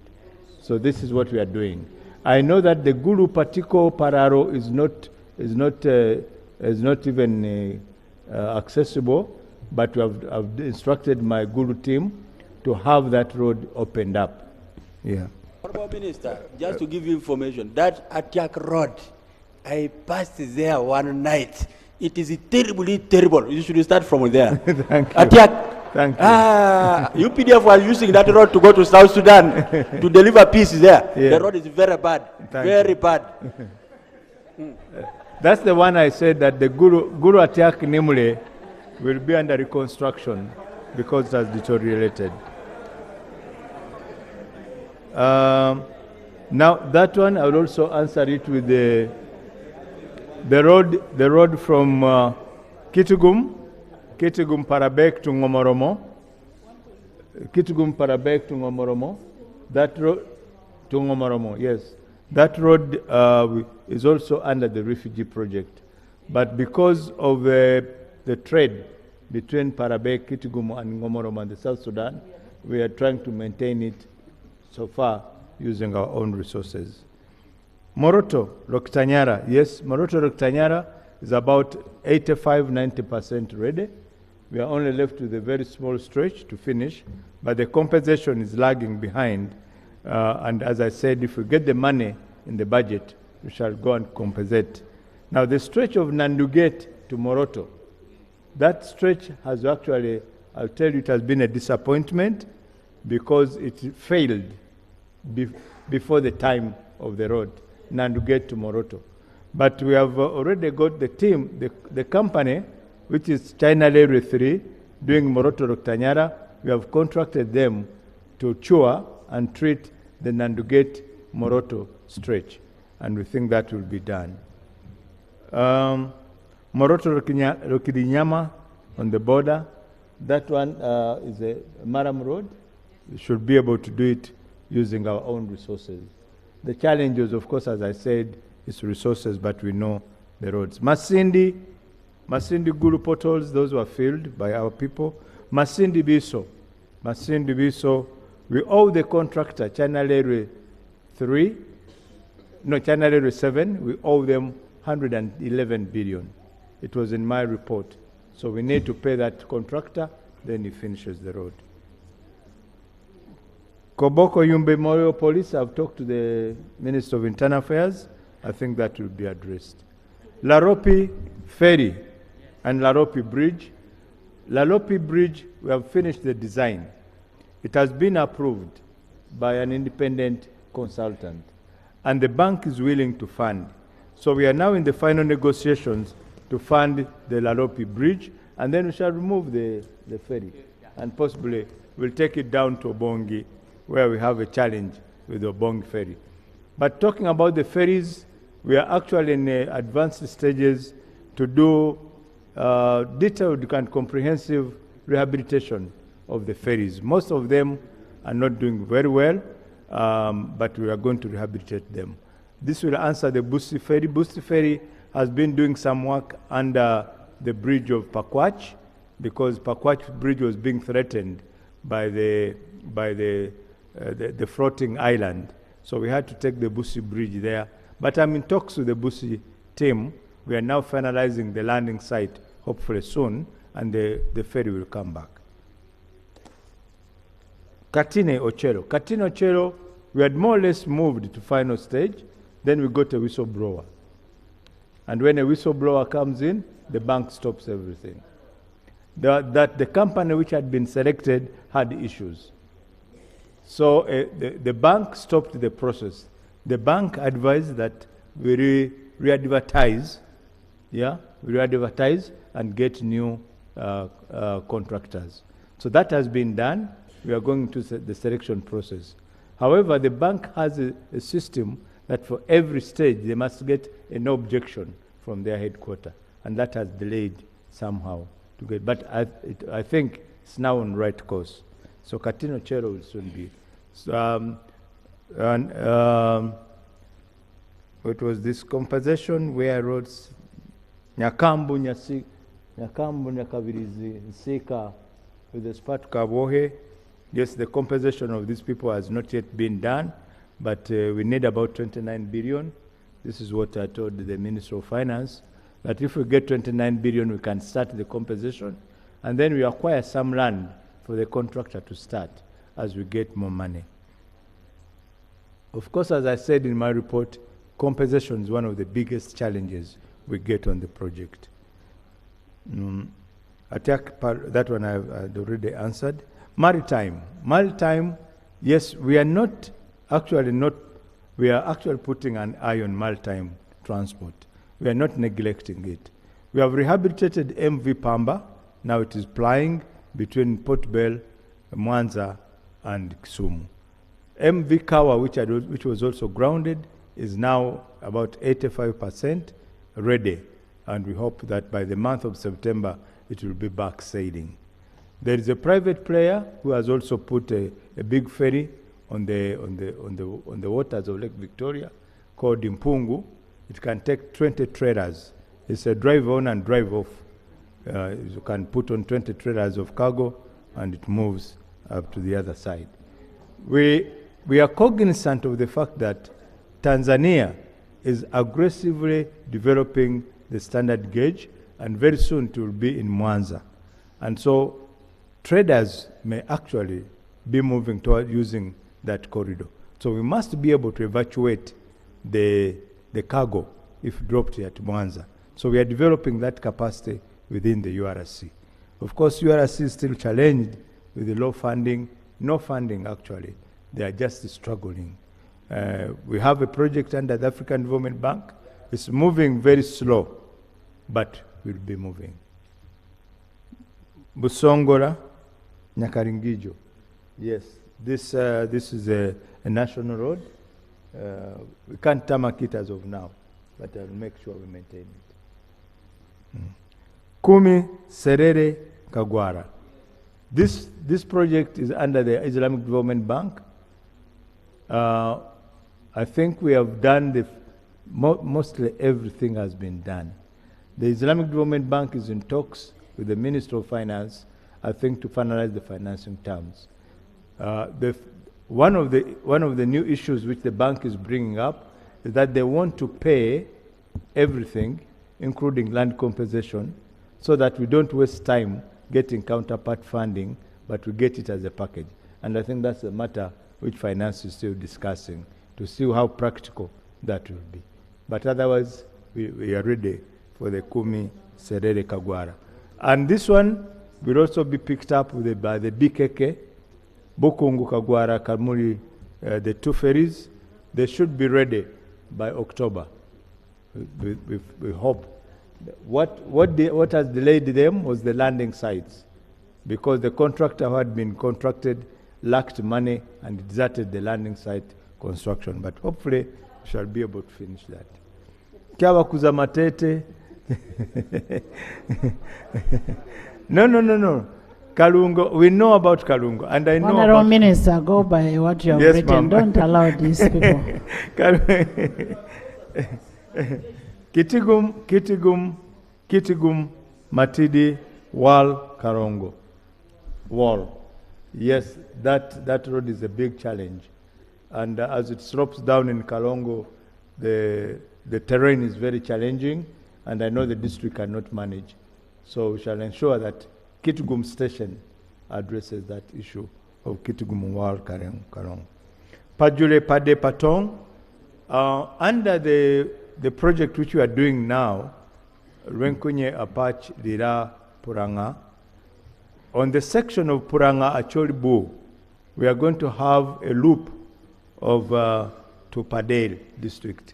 So this is what we are doing. I know that the Gulu Patiko Pararo is not even accessible, but I've instructed my Gulu team to have that road opened up. Yeah. Honorable Minister, just to give you information, that Atiak Road, I passed there one night. It is terribly terrible. You should start from there. Thank you. Atiak. Thank you. UPDF was using that road to go to South Sudan to deliver peace there. Yeah. The road is very bad. Very bad. That's the one I said that the Guru Atiak Nimule will be under reconstruction because it has deteriorated. Now that one I will also answer it with the road from Kitugum Parabek to Ngomoromo. Kitugum Parabek to Ngomoromo. That road to Ngomoromo, yes. That road is also under the refugee project. But because of the trade between Parabek, Kitugum and Ngomoromo and the South Sudan, we are trying to maintain it so far using our own resources. Moroto, Roktanyara, yes, Moroto Roktanyara is about 85-90% ready. We are only left with a very small stretch to finish, but the compensation is lagging behind. And as I said, if we get the money in the budget, we shall go and compensate. Now the stretch of Nanduget to Moroto, that stretch has actually, I'll tell you, it has been a disappointment because it failed before the time of the road, Nanduget to Moroto. But we have already got the team, the company, which is China Railway 3, doing Moroto Roktanyara. We have contracted them to tour and treat the Nanduget Moroto stretch, and we think that will be done. Moroto Rokidinyama on the border, that one is a Maram Road. We should be able to do it using our own resources. The challenges, of course, as I said, is resources, but we know the roads. Masindi Guru portals, those were filled by our people. Masindi Biso, we owe the contractor, China Railway 7, we owe them 111 billion. It was in my report. So we need to pay that contractor, then he finishes the road. Koboko Yumbe Moyo Police, I've talked to the Minister of Internal Affairs. I think that will be addressed. Laropi Ferry and Laropi Bridge. Laropi Bridge, we have finished the design. It has been approved by an independent consultant, and the bank is willing to fund. So we are now in the final negotiations to fund the Laropi Bridge, and then we shall remove the ferry, and possibly we'll take it down to Obongi, where we have a challenge with the Obongi ferry. But talking about the ferries, we are actually in advanced stages to do detailed and comprehensive rehabilitation of the ferries. Most of them are not doing very well, but we are going to rehabilitate them. This will answer the Busi Ferry. Busi Ferry has been doing some work under the bridge of Pakwach, because Pakwach Bridge was being threatened by the floating island. So we had to take the Busi Bridge there. But I'm in talks with the Busi team. We are now finalizing the landing site, hopefully soon, and the ferry will come back. Katine Ochero, we had more or less moved to final stage. Then we got a whistleblower. And when a whistleblower comes in, the bank stops everything. That the company which had been selected had issues. So the bank stopped the process. The bank advised that we re-advertise, and get new contractors. So that has been done. We are going to the selection process. However, the bank has a system that for every stage they must get an objection from their headquarters, and that has delayed somehow to get. But I think it's now on right course. So Katino Chero will soon be. So, it was this compensation where roads Nyakambu, Nyakabirizi, Nsika, with the Spat Kabohe. Yes, the compensation of these people has not yet been done, but we need about 29 billion. This is what I told the Minister of Finance, that if we get 29 billion, we can start the compensation, and then we acquire some land for the contractor to start as we get more money. Of course, as I said in my report, compensation is one of the biggest challenges we get on the project. That one I've already answered. Maritime, yes, we are actually putting an eye on maritime transport. We are not neglecting it. We have rehabilitated MV Pamba. Now it is plying between Port Bell, Mwanza, and Kisumu. MV Kawa, which was also grounded, is now about 85% ready, and we hope that by the month of September it will be back sailing. There is a private player who has also put a big ferry on the waters of Lake Victoria called Impungu. It can take 20 trailers. It's a drive on and drive off. You can put on 20 trailers of cargo and it moves up to the other side. We are cognizant of the fact that Tanzania is aggressively developing the standard gauge, and very soon it will be in Mwanza. And so traders may actually be moving toward using that corridor. So we must be able to evacuate the cargo if dropped here at Mwanza. So we are developing that capacity within the URC. Of course, URC is still challenged with the low funding, no funding actually. They are just struggling. We have a project under the African Development Bank. It's moving very slow, but will be moving. Busongola, Nyakaringijo. Yes, this is a national road. We can't tarmac it as of now, but I'll make sure we maintain it. Kumi, Serere, Kagwara. This project is under the Islamic Development Bank. I think we have done mostly everything has been done. The Islamic Development Bank is in talks with the Minister of Finance, I think, to finalize the financing terms. One of the new issues which the bank is bringing up is that they want to pay everything, including land compensation, so that we don't waste time getting counterpart funding, but we get it as a package. And I think that's a matter which finance is still discussing to see how practical that will be. But otherwise, we are ready for the Kumi, Serere, Kagwara. And this one will also be picked up by the BKK, Bukungu, Kagwara, Kalmuri, the two ferries. They should be ready by October. We hope. What has delayed them was the landing sites, because the contractor who had been contracted lacked money and deserted the landing site construction. But hopefully we shall be able to finish that. Kyabakuza Matete. No. Kalungo, we know about Kalungo, and I know Honorable Minister, go by what you have written. Don't allow these people. Kitigum, Matidi, Wal, Karongo. Wall. Yes, that road is a big challenge. And as it slopes down in Kalongo, the terrain is very challenging, and I know the district cannot manage. So we shall ensure that Kitgum Station addresses that issue of Kitgum Wal Karong. Pajule Pade Patong, under the the project which we are doing now, Renkunye Apach Lira Puranga, on the section of Puranga Acholibu, we are going to have a loop of to Padel district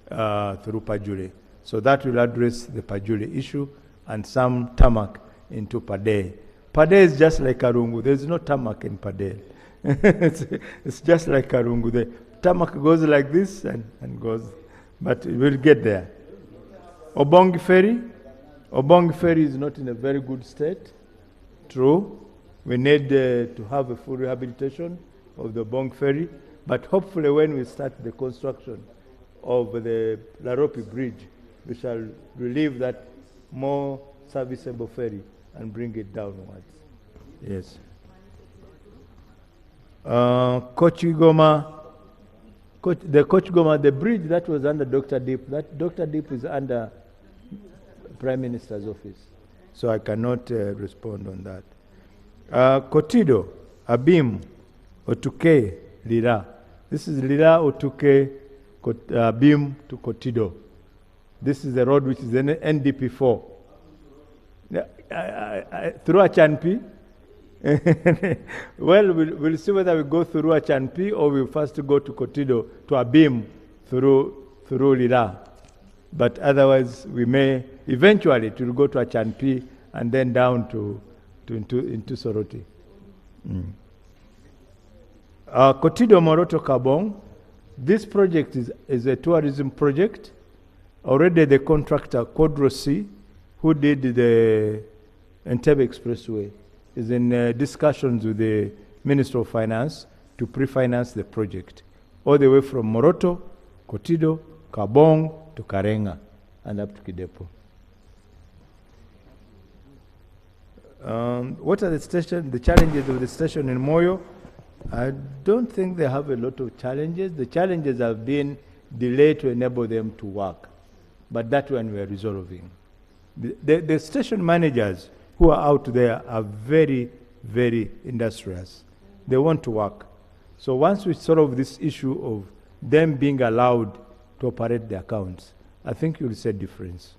through Pajule. So that will address the Pajule issue and some tarmac into Padel. Padel is just like Karungu. There's no tarmac in Padel. it's just like Karungu. The tarmac goes like this and goes, but we'll get there. Obongi Ferry is not in a very good state. True. We need to have a full rehabilitation of the Obongi Ferry, but hopefully when we start the construction of the Laropi Bridge, we shall relieve that more serviceable ferry and bring it downwards. Yes. Kochigoma, the bridge that was under Dr. Deep, that Dr. Deep is under Prime Minister's office. So I cannot respond on that. Kotido, Abim, Otuke, Lira. This is Lira, Otuke, Abim to Kotido. This is the road which is in NDP4. Through Achanpi. Well, we'll see whether we go through Achanpi or we first go to Kotido, to Abim, through Lira. But otherwise, we may eventually to go to Achanpi and then down into Soroti. Kotido Moroto Kabong. This project is a tourism project. Already the contractor, Kodrosi, who did the Entebbe Expressway, is in discussions with the Minister of Finance to pre-finance the project, all the way from Moroto, Kotido, Kabong to Karenga, and up to Kidepo. What are the challenges of the station in Moyo? I don't think they have a lot of challenges. The challenges have been delayed to enable them to work, but that one we are resolving. The station managers who are out there are very, very industrious. They want to work. So once we solve this issue of them being allowed to operate the accounts, I think you'll see a difference.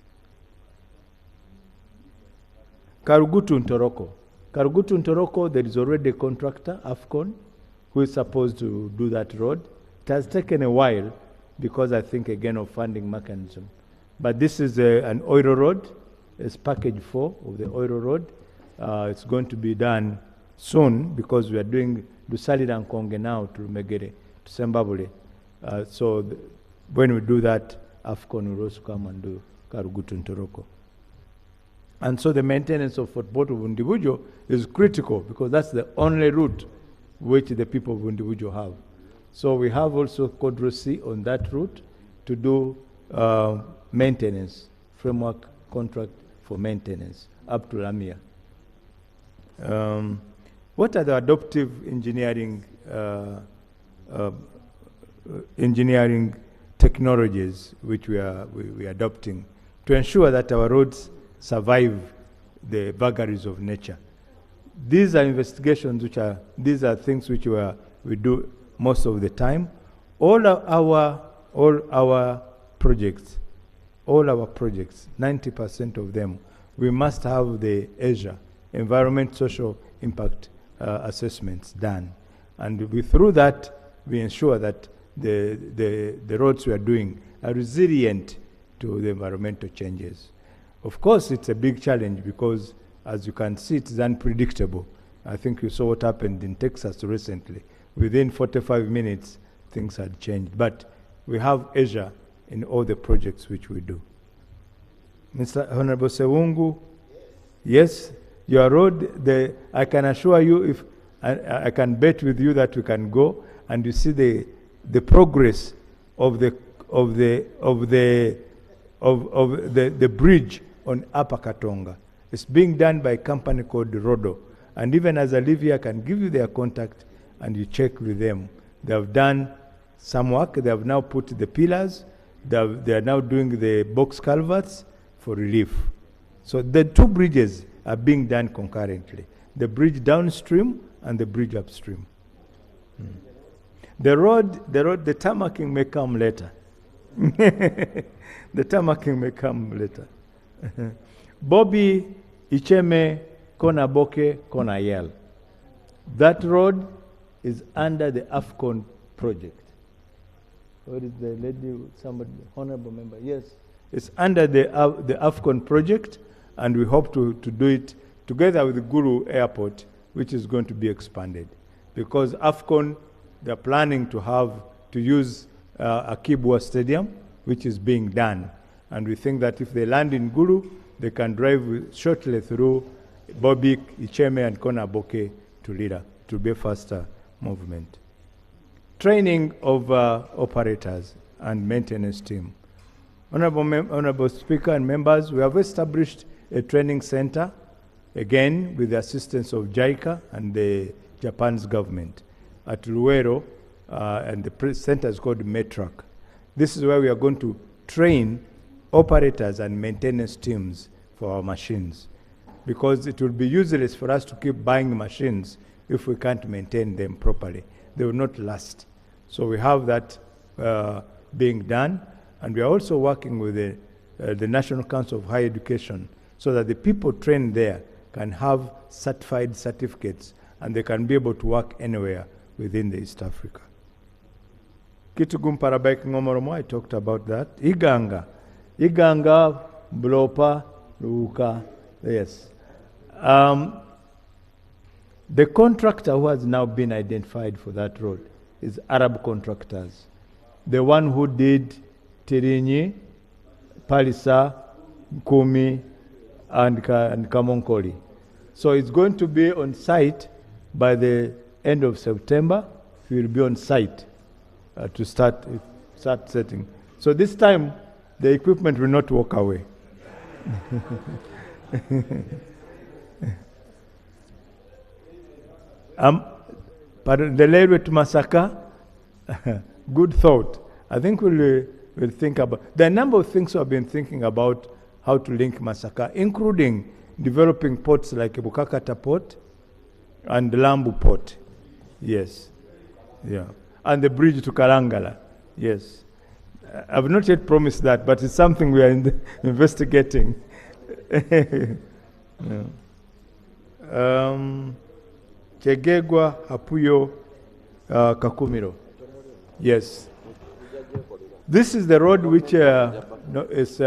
Karugutu Ntoroko. Karugutu Ntoroko, there is already a contractor, AFCON, who is supposed to do that road. It has taken a while because I think again of funding mechanism. But this is an oil road. It's package 4 of the oil road. It's going to be done soon because we are doing Lusali and Konge now to Megere, to Sembabule. So when we do that, AFCON will also come and do Karugutu Ntoroko. And so the maintenance of Fort Portal of Undibujo is critical because that's the only route which the people of Undibujo have. So we have also Kodrosi on that route to do maintenance, framework contract for maintenance up to Lamia. What are the adaptive engineering technologies which we are adopting to ensure that our roads survive the vagaries of nature? These are investigations these are things which we do most of the time. All our projects, 90% of them, we must have the ESIA, Environment Social Impact Assessments done. And through that, we ensure that the roads we are doing are resilient to the environmental changes. Of course, it's a big challenge because, as you can see, it's unpredictable. I think you saw what happened in Texas recently. Within 45 minutes, things had changed. But we have ESIA in all the projects which we do. Mr. Honorable Sewungu, yes, your road, I can assure you, if I can bet with you that we can go and you see the progress of the bridge on Upper Katonga. It's being done by a company called Rodo. And even as I live here, I can give you their contact and you check with them. They have done some work. They have now put the pillars. They are now doing the box culverts for relief. So the two bridges are being done concurrently. The bridge downstream and the bridge upstream. The tarmacking may come later. The tamarking may come later. Bobby, Icheme, Kona Boke, Kona Yel. That road is under the AFCON project. Where is the lady, somebody, honorable member? Yes, it's under the AFCON project, and we hope to do it together with the Guru Airport, which is going to be expanded. Because AFCON, they're planning to use a Kibwa Stadium, which is being done. And we think that if they land in Gulu, they can drive shortly through Bobik, Icheme, and Kona Boke to Lira, to be a faster movement. Training of operators and maintenance team. Honorable Speaker and members, we have established a training center, again with the assistance of JICA and the Japan's government at Luero, and the center is called METRAC. This is where we are going to train operators and maintenance teams for our machines, because it will be useless for us to keep buying machines if we can't maintain them properly. They will not last. So we have that being done, and we are also working with the National Council of Higher Education so that the people trained there can have certified certificates and they can be able to work anywhere within the East Africa. Kitugum Parabike Ngomoromo, I talked about that. Iganga, Blopa, Luka, yes. The contractor who has now been identified for that road is Arab contractors. The one who did Tirinyi, Palisa, Kumi, and Kamonkoli. So it's going to be on site by the end of September. He will be on site to start setting. So this time, the equipment will not walk away. But the railway to Masaka, good thought. I think we'll think about. There are a number of things we've been thinking about how to link Masaka, including developing ports like Bukakata Port and Lambu Port. Yes. Yeah. And the bridge to Kalangala. Yes. I've not yet promised that, but it's something we are investigating. Yeah. Chegegwa, Hapuyo, Kakumiro. Yes. This is the road which is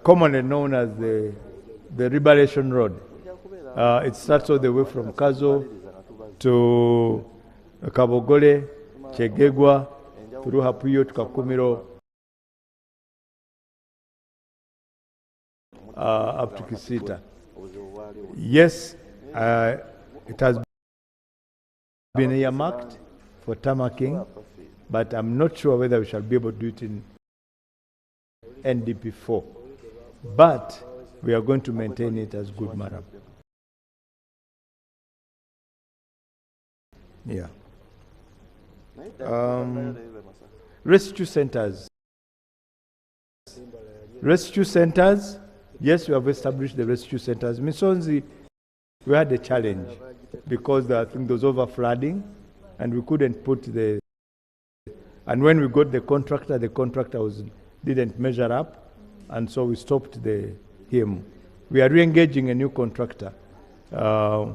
commonly known as the Liberation Road. It starts all the way from Kazo to Kabogole, Chegegwa, through Hapuyo to Kakumiro, up to Kisita. Yes, it has been earmarked for tamarking, but I'm not sure whether we shall be able to do it in NDP4. But we are going to maintain it as good maram. Yeah. Rescue centers. Rescue centers. Yes, we have established the rescue centers. Misonzi, we had a challenge because I think there was over flooding and we couldn't put the. And when we got the contractor didn't measure up, and so we stopped him. We are re-engaging a new contractor.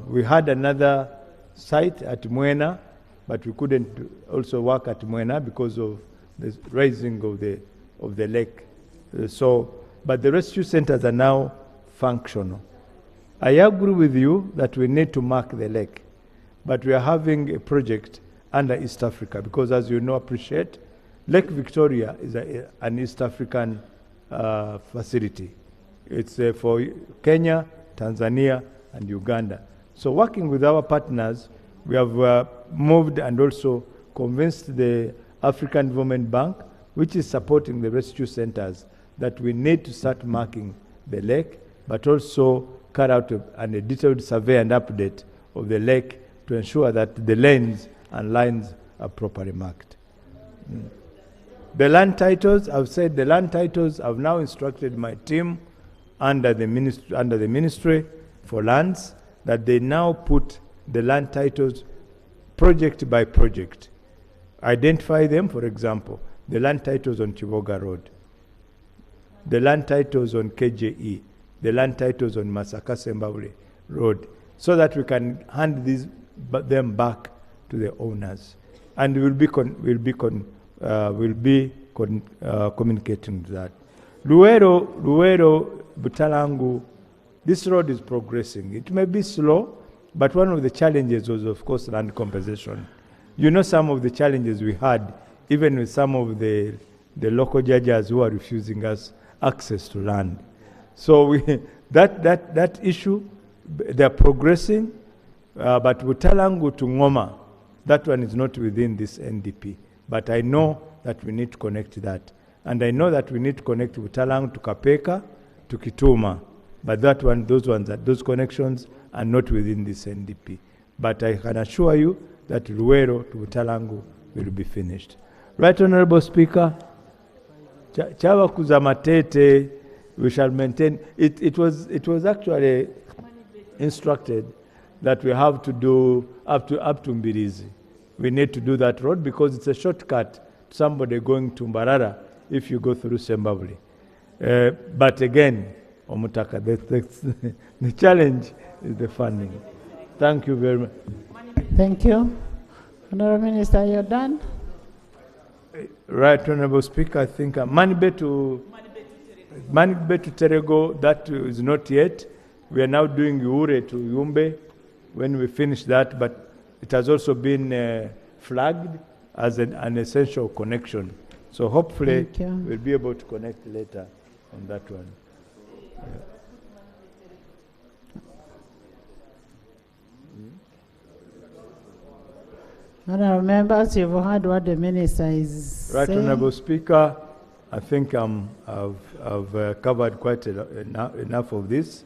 We had another site at Mwena, but we couldn't also work at Mwena because of the raising of the lake. But the rescue centers are now functional. I agree with you that we need to mark the lake, but we are having a project under East Africa because, as you know, appreciate, Lake Victoria is an East African facility. It's for Kenya, Tanzania, and Uganda. So working with our partners, we have moved and also convinced the African Development Bank, which is supporting the rescue centers, that we need to start marking the lake, but also carry out a detailed survey and update of the lake to ensure that the lanes and lines are properly marked. The land titles, I've said the land titles, I've now instructed my team under the Ministry for Lands that they now put the land titles project by project. Identify them, for example, the land titles on Chivoga Road. the land titles on KJE, the land titles on Masaka Sembabule Road, so that we can hand them back to the owners. And we'll be communicating that. Luwero, Butalangu, this road is progressing. It may be slow, but one of the challenges was, of course, land compensation. You know some of the challenges we had, even with some of the local judges who are refusing us access to land. So that issue, they're progressing, but Butalangu to Ngoma, that one is not within this NDP. But I know that we need to connect that. And I know that we need to connect Butalangu to Kapeka, to Kituma. But those connections are not within this NDP. But I can assure you that Luwero to Butalangu will be finished. Right, Honorable Speaker, Chava Kuzamatete, we shall maintain. It was actually instructed that we have to do up to Mbirizi. We need to do that road because it's a shortcut to somebody going to Mbarara if you go through Sembabule. But again, Omutaka, the challenge is the funding. Thank you very much. Thank you. Honorable Minister, you're done? Right, Honorable Speaker, I think Manibe to Terego, that is not yet. We are now doing Ure to Yumbe when we finish that, but it has also been flagged as an essential connection. So hopefully we'll be able to connect later on that one. Honourable members, you've heard what the minister is saying. Right, Honourable Speaker, I think I've covered quite enough of this.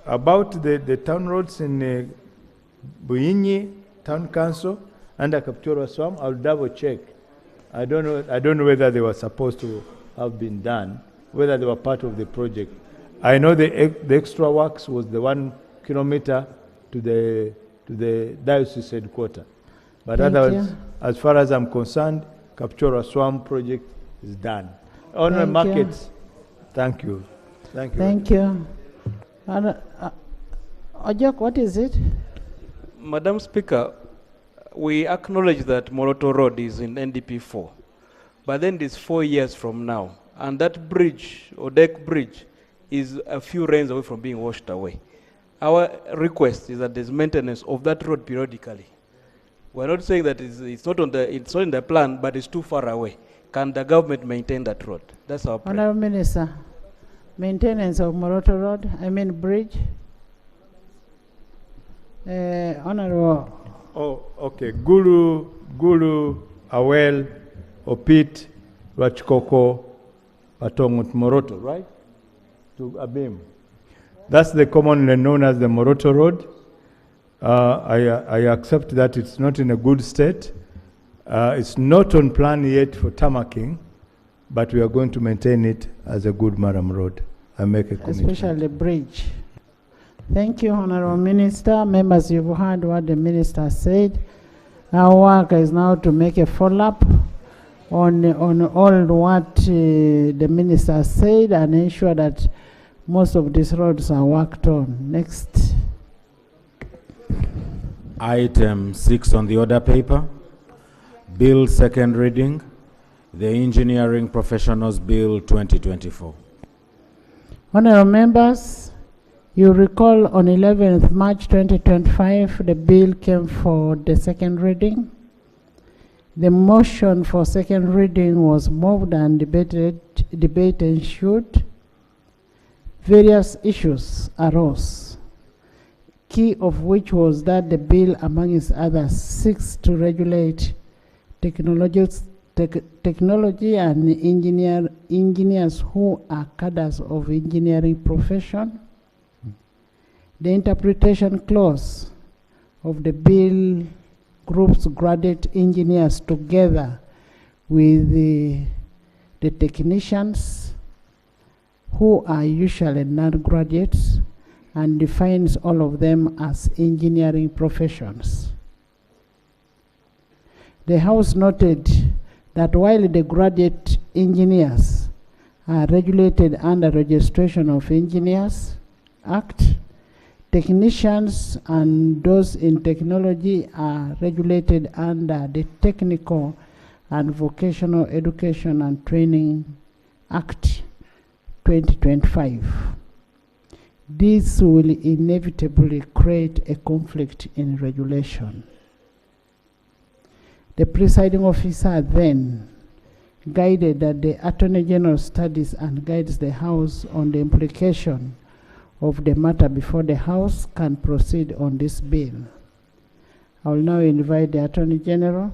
About the town roads in Buyinyi Town Council under Kapchorwa Swam, I'll double check. I don't know whether they were supposed to have been done, whether they were part of the project. I know the extra works was the 1 kilometer to the diocese headquarters. But otherwise, as far as I'm concerned, Kapchorwa Swam project is done. Honor markets, thank you. Thank you. Thank you. Ojok, what is it? Madam Speaker, we acknowledge that Moroto Road is in NDP 4, but then it is 4 years from now, and that bridge, or deck bridge, is a few rains away from being washed away. Our request is that there's maintenance of that road periodically. We're not saying that it's not in the plan, but it's too far away. Can the government maintain that road? That's our prayer. Honourable Minister, maintenance of Moroto Road, I mean bridge. Honourable. Oh, okay. Gulu, Awel, Opit, Rachkoko, Patongut, Moroto, right? To Abim. That's the commonly known as the Moroto Road. I accept that it's not in a good state. It's not on plan yet for tarmacking, but we are going to maintain it as a good Maram Road. I make a commitment. Especially the bridge. Thank you, Honourable Minister. Members, you've heard what the Minister said. Our work is now to make a follow-up on all what the Minister said and ensure that most of these roads are worked on. Next. Item 6 on the order paper. Bill second reading. The Engineering Professionals Bill 2024. Honourable members, you recall on 11th March 2025, the bill came for the second reading. The motion for second reading was moved and debate ensued. Various issues arose, key of which was that the bill, among its others, seeks to regulate technology and engineers who are cadres of engineering profession. The interpretation clause of the bill groups graduate engineers together with the technicians who are usually non-graduates and defines all of them as engineering professions. The House noted that while the graduate engineers are regulated under Registration of Engineers Act, technicians and those in technology are regulated under the Technical and Vocational Education and Training Act 2025. This will inevitably create a conflict in regulation. The presiding officer then, guided that the Attorney General studies and guides the House on the implication of the matter before the House, can proceed on this bill. I will now invite the Attorney General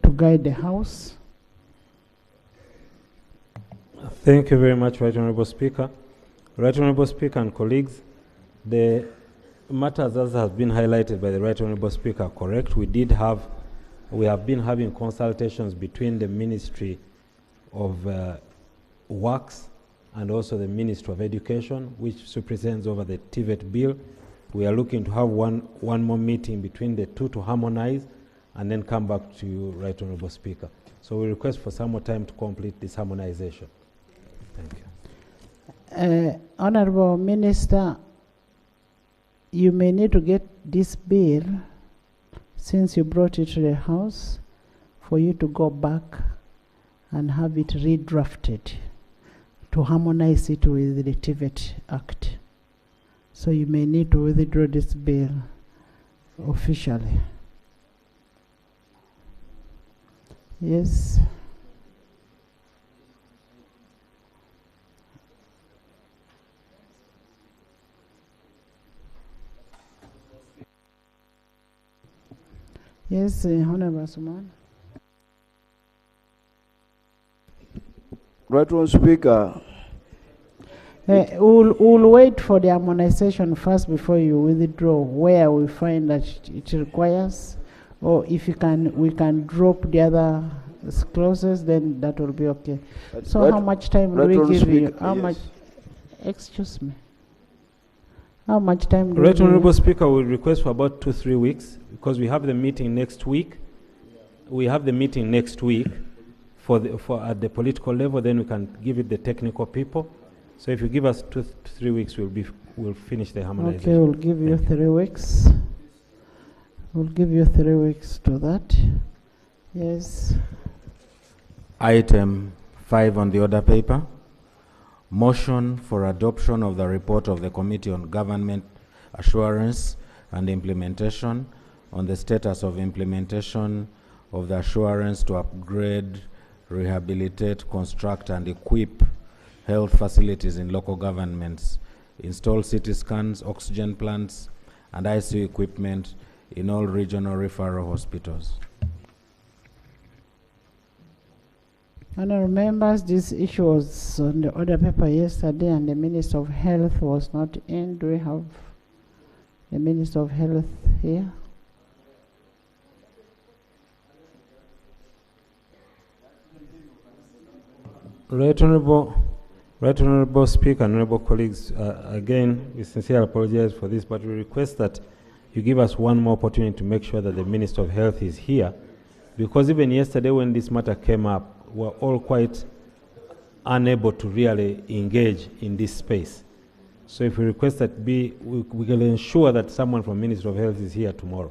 to guide the House. Thank you very much, Right Honourable Speaker. Right Honourable Speaker and colleagues, the matters as has been highlighted by the Right Honourable Speaker are correct. We have been having consultations between the Ministry of Works and also the Ministry of Education, which represents over the TVET bill. We are looking to have one more meeting between the two to harmonize and then come back to you, Right Honourable Speaker. So we request for some more time to complete this harmonization. Thank you. Honourable Minister, you may need to get this bill, since you brought it to the House, for you to go back and have it redrafted to harmonize it with the TVET Act. So you may need to withdraw this bill officially. Yes. Yes, Honourable Suman. Right Honourable Speaker. We'll wait for the harmonization first before you withdraw, where we find that it requires, or if you can, we can drop the other clauses, then that will be okay. So how much time do we give you? How much? Excuse me. How much time do Right we Honourable Speaker, we request for about 2-3 weeks, because we have the meeting next week. We have the meeting next week for at the political level, then we can give it the technical people. So if you give us 2-3 weeks, we'll finish the harmonization. Okay, we'll give you 3 weeks. We'll give you 3 weeks to that. Yes. Item 5 on the order paper. Motion for adoption of the report of the Committee on Government Assurance and Implementation on the status of implementation of the assurance to upgrade, rehabilitate, construct, and equip health facilities in local governments, install CT scans, oxygen plants, and ICU equipment in all regional referral hospitals. Honourable members, this issue was on the order paper yesterday, and the Minister of Health was not in. Do we have the Minister of Health here? Right Honourable Speaker, Honourable colleagues, again, we sincerely apologize for this, but we request that you give us one more opportunity to make sure that the Minister of Health is here, because even yesterday when this matter came up, we're all quite unable to really engage in this space. So if we request that we can ensure that someone from Ministry of Health is here tomorrow.